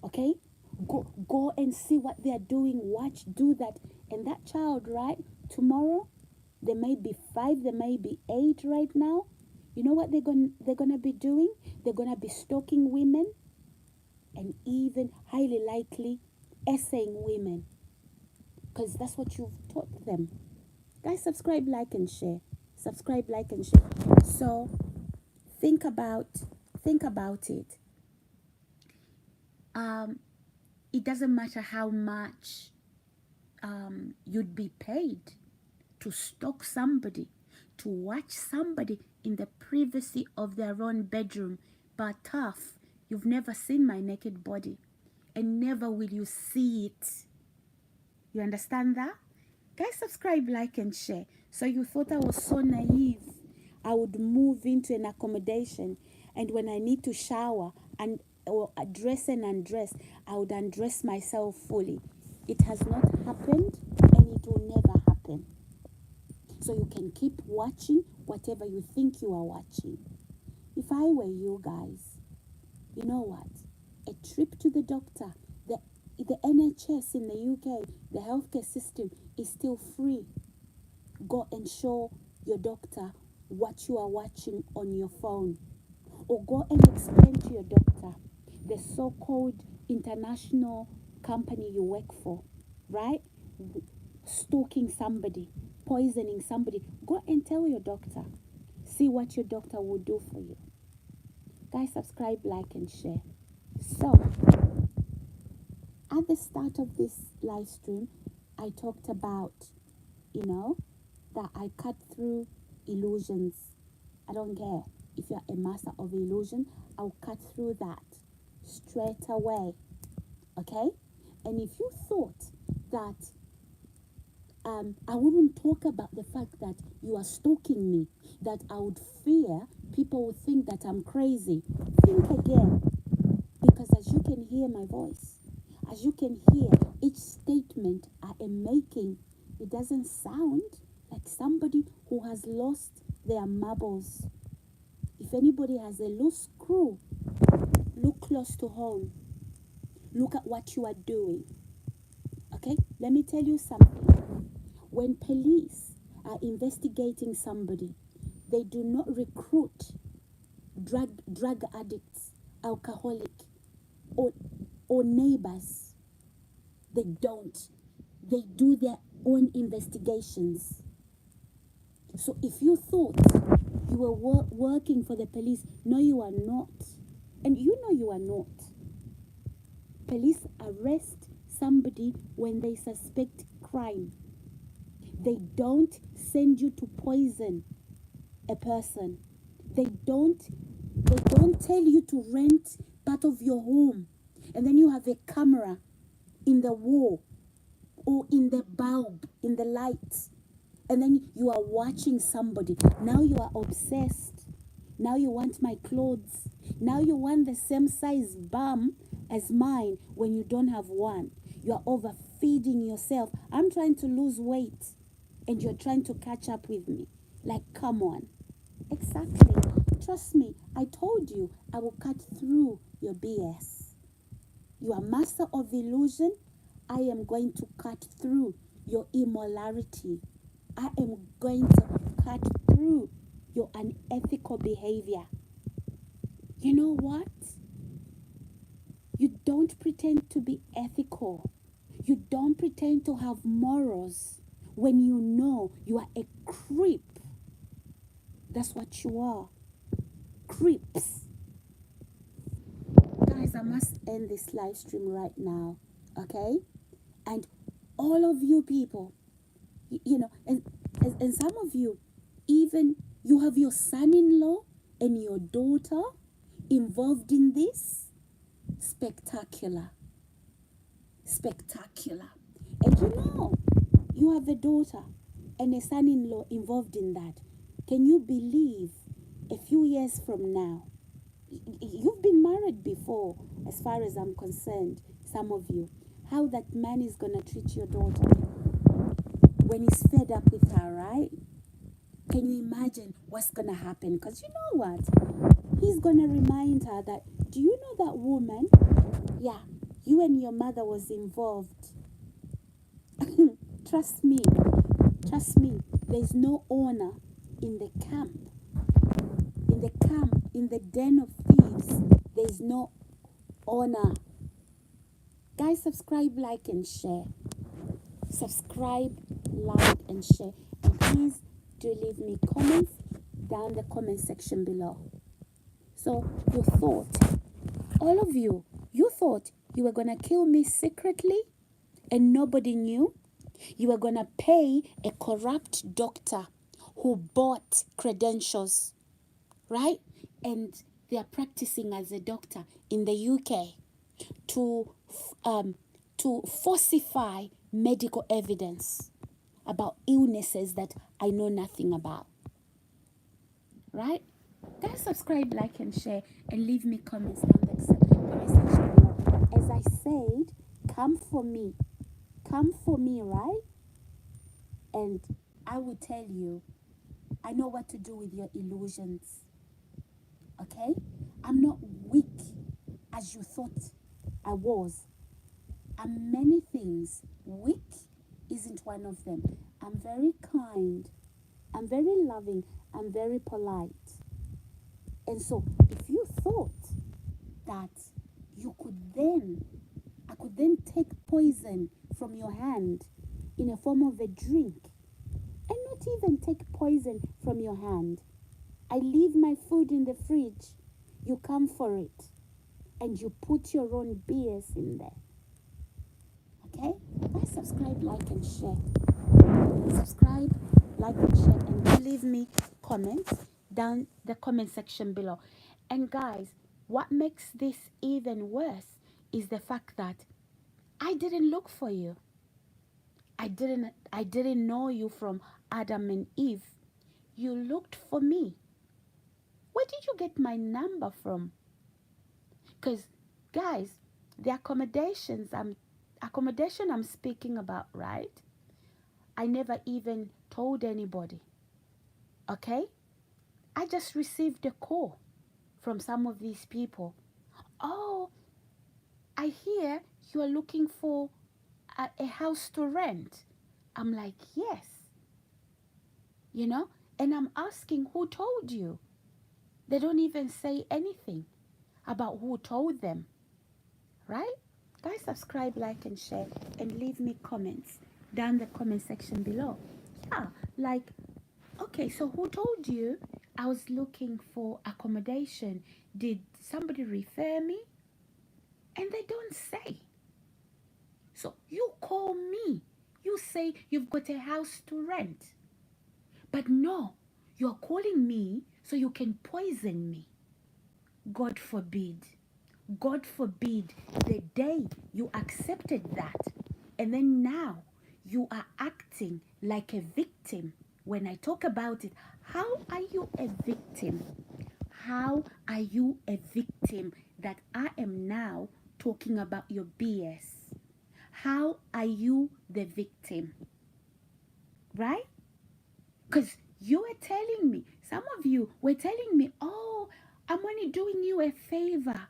Okay? Go and see what they're doing, watch, do that. And that child, right, tomorrow, they may be 5, they may be 8 right now. You know what they're gonna be doing? They're gonna be stalking women, and even highly likely essaying women, because that's what you've taught them. Guys, subscribe, like, and share. Subscribe, like, and share. So think about it. it doesn't matter how much you'd be paid to stalk somebody, to watch somebody in the privacy of their own bedroom. But tough, you've never seen my naked body, and never will you see it. You understand that? Guys, subscribe, like, and share. So you thought I was so naive. I would move into an accommodation, and when I need to shower and or dress and undress, I would undress myself fully. It has not happened, and it will never happen. So you can keep watching whatever you think you are watching. If I were you guys, you know what? A trip to the doctor, the NHS in the UK, the healthcare system is still free. Go and show your doctor what you are watching on your phone. Or go and explain to your doctor the so-called international company you work for, right? Stalking somebody, poisoning somebody. Go and tell your doctor. See what your doctor will do for you. Guys, subscribe, like, and share. So, at the start of this live stream, I talked about, that I cut through illusions. I don't care if you're a master of illusion, I'll cut through that straight away. Okay? And if you thought that I wouldn't talk about the fact that you are stalking me, that I would fear people would think that I'm crazy, think again. Because as you can hear my voice, as you can hear each statement I am making, it doesn't sound like somebody who has lost their marbles. If anybody has a loose screw, look close to home. Look at what you are doing. Okay? Let me tell you something. When police are investigating somebody, they do not recruit drug addicts, alcoholic, or neighbors. They don't. They do their own investigations. So if you thought you were working for the police, no, you are not. And you know you are not. Police arrest somebody when they suspect crime. They don't send you to poison a person. They don't tell you to rent part of your home, and then you have a camera in the wall or in the bulb, in the light, and then you are watching somebody. Now you are obsessed. Now you want my clothes. Now you want the same size bum as mine when you don't have one. You are overfeeding yourself. I'm trying to lose weight, and you're trying to catch up with me. Like, come on. Exactly. Trust me, I told you I will cut through your BS. You are master of illusion. I am going to cut through your immorality. I am going to cut through your unethical behavior. You know what? You don't pretend to be ethical. You don't pretend to have morals when you know you are a creep. That's what you are. Creeps. Guys, I must end this live stream right now. Okay? And all of you people, and some of you, even you have your son-in-law and your daughter involved in this. Spectacular. Spectacular. And you have a daughter and a son-in-law involved in that. Can you believe a few years from now, you've been married before, as far as I'm concerned, some of you, how that man is going to treat your daughter when he's fed up with her, right? Can you imagine what's going to happen? Because you know what? He's going to remind her that, do you know that woman? Yeah, you and your mother was involved. Trust me, there's no honor in the camp. In the camp, in the den of thieves, there's no honor. Guys, subscribe, like, and share. Subscribe, like, and share. And please do leave me comments down the comment section below. So you thought, all of you, you thought You were going to kill me secretly and nobody knew. You were going to pay a corrupt doctor who bought credentials, right? And they are practicing as a doctor in the UK to falsify medical evidence about illnesses that I know nothing about, right? Guys, subscribe, like, and share, and leave me comments down the comment section below. As I said, come for me, right? And I will tell you, I know what to do with your illusions, okay? I'm not weak as you thought I was. I'm many things. Weak isn't one of them. I'm very kind. I'm very loving. I'm very polite. And so if you thought that I could then take poison from your hand in a form of a drink, and not even take poison from your hand. I leave my food in the fridge. You come for it. And you put your own BS in there. Okay? Guys, subscribe, like, and share. Subscribe, like, and share. And leave me comments down the comment section below. And guys, what makes this even worse is the fact that I didn't look for you. I didn't know you from Adam and Eve. You looked for me. Where did you get my number from? Because, guys, the accommodation I'm speaking about, right? I never even told anybody. Okay? I just received a call from some of these people. Oh, I hear you are looking for a house to rent. I'm like, yes. You know? And I'm asking, who told you? They don't even say anything about who told them. Right? Guys, subscribe, like, and share, and leave me comments down the comment section below. Yeah, like, okay, so who told you I was looking for accommodation? Did somebody refer me? And they don't say. So you call me. You say you've got a house to rent. But no, you're calling me so you can poison me. God forbid. God forbid the day you accepted that. And then now you are acting like a victim. When I talk about it, how are you a victim? How are you a victim that I am now talking about your BS? How are you the victim? Right? Because you were telling me, some of you were telling me, oh, I'm only doing you a favor.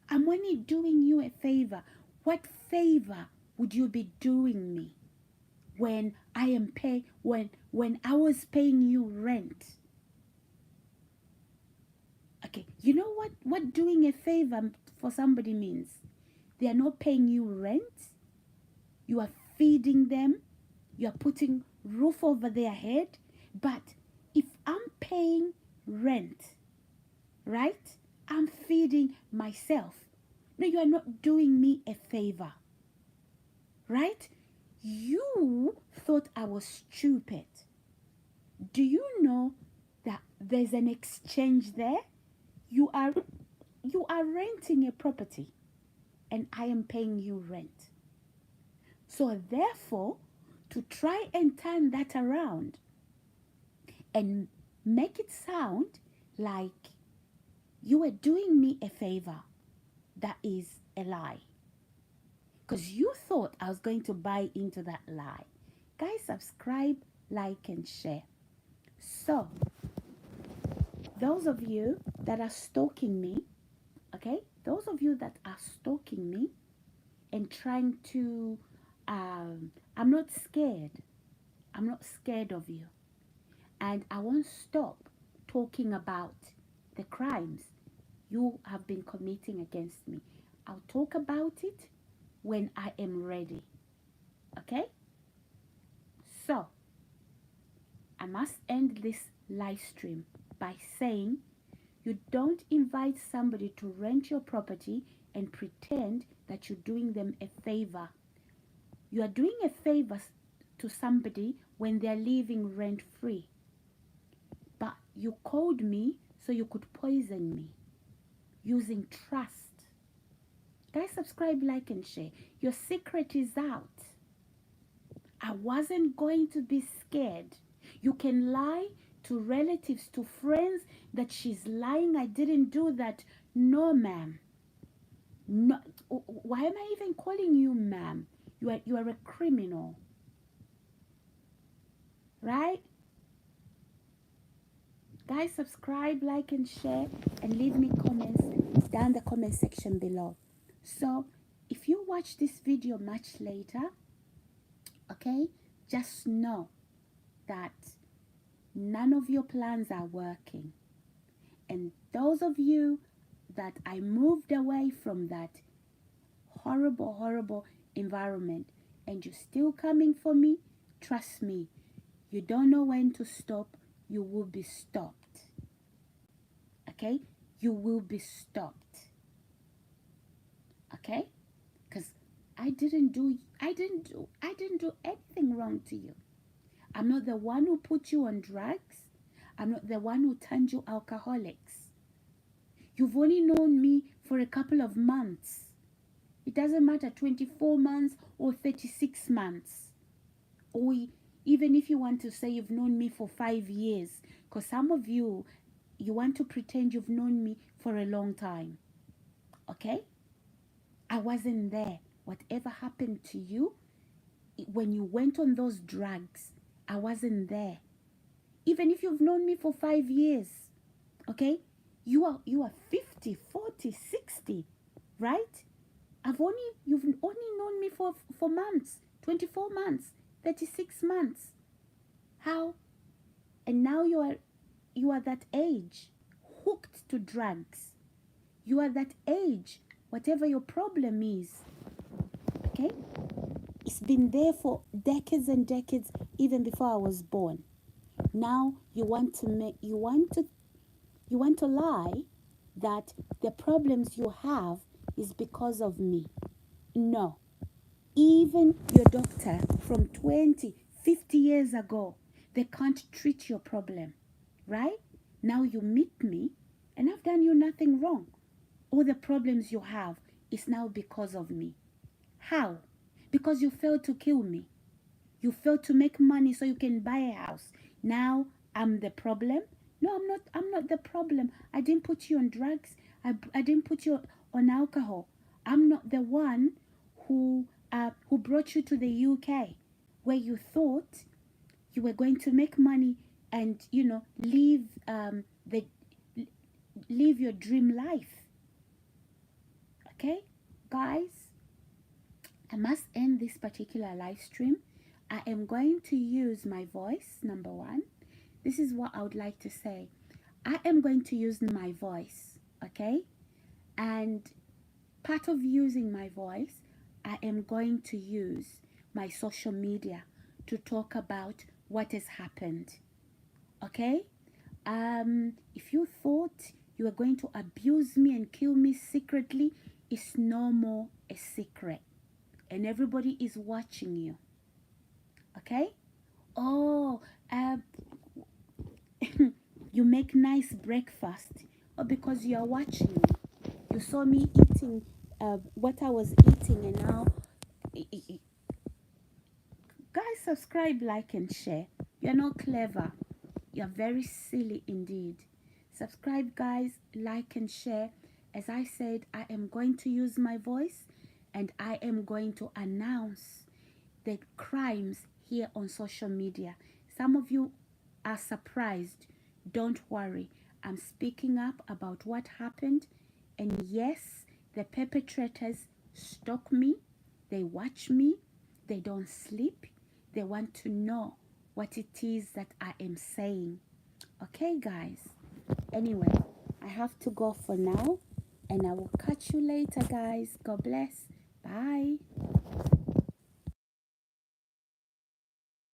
I'm only doing you a favor. What favor would you be doing me when I am when I was paying you rent? Okay, you know what doing a favor for somebody means? They are not paying you rent. You are feeding them. You are putting roof over their head. But if I'm paying rent, right? I'm feeding myself. No, you are not doing me a favor. Right? You thought I was stupid. Do you know that there's an exchange there? You are renting a property and I am paying you rent. So therefore, to try and turn that around and make it sound like you were doing me a favor, that is a lie. Because you thought I was going to buy into that lie. Guys, subscribe, like, and share. So, those of you that are stalking me, okay? Those of you that are stalking me and trying to, I'm not scared. I'm not scared of you. And I won't stop talking about the crimes you have been committing against me. I'll talk about it when I am ready. Okay? So, I must end this live stream by saying you don't invite somebody to rent your property and pretend that you're doing them a favor. You are doing a favor to somebody when they're living rent-free. But you called me so you could poison me using trust. Guys, subscribe, like, and share. Your secret is out. I wasn't going to be scared. You can lie to relatives, to friends, that she's lying, I didn't do that. No, ma'am. No. Why am I even calling you ma'am? You are a criminal. Right? Guys, subscribe, like, and share, and leave me comments down the comment section below. So, if you watch this video much later, okay, just know that none of your plans are working. And those of you that I moved away from that horrible, horrible environment and you're still coming for me, trust me, you don't know when to stop. You will be stopped. Okay? You will be stopped. Okay? Because I didn't do anything wrong to you. I'm not the one who put you on drugs. I'm not the one who turned you alcoholics. You've only known me for a couple of months. It doesn't matter 24 months or 36 months. Or even if you want to say you've known me for 5 years. Because some of you want to pretend you've known me for a long time. Okay? I wasn't there. Whatever happened to you, when you went on those drugs, I wasn't there. Even if you've known me for 5 years, okay? You are 50, 40, 60, right? You've only known me for months, 24 months, 36 months. How? And now you are that age, hooked to drugs. You are that age, whatever your problem is, okay? It's been there for decades and decades, even before I was born. Now you want to lie that the problems you have is because of me. No. Even your doctor from 20, 50 years ago, they can't treat your problem, right? Now you meet me and I've done you nothing wrong. All the problems you have is now because of me. How? Because you failed to kill me. You failed to make money so you can buy a house. Now I'm the problem? No, I'm not the problem. I didn't put you on drugs. I didn't put you on alcohol. I'm not the one who brought you to the UK, where you thought you were going to make money and live your dream life. Okay, guys, I must end this particular live stream. I am going to use my voice, number one. This is what I would like to say. I am going to use my voice, okay? And part of using my voice, I am going to use my social media to talk about what has happened, okay? If you thought you were going to abuse me and kill me secretly, it's no more a secret. And everybody is watching you, okay? Oh, you make nice breakfast. Oh, because you are watching me. You saw me eating what I was eating, and now guys, subscribe, like, and share. You're not clever. You're very silly indeed. Subscribe, guys, like, and share. As I said, I am going to use my voice and I am going to announce the crimes here on social media. Some of you are surprised. Don't worry. I'm speaking up about what happened. And yes, the perpetrators stalk me. They watch me. They don't sleep. They want to know what it is that I am saying. Okay, guys. Anyway, I have to go for now. And I will catch you later, guys. God bless. Bye.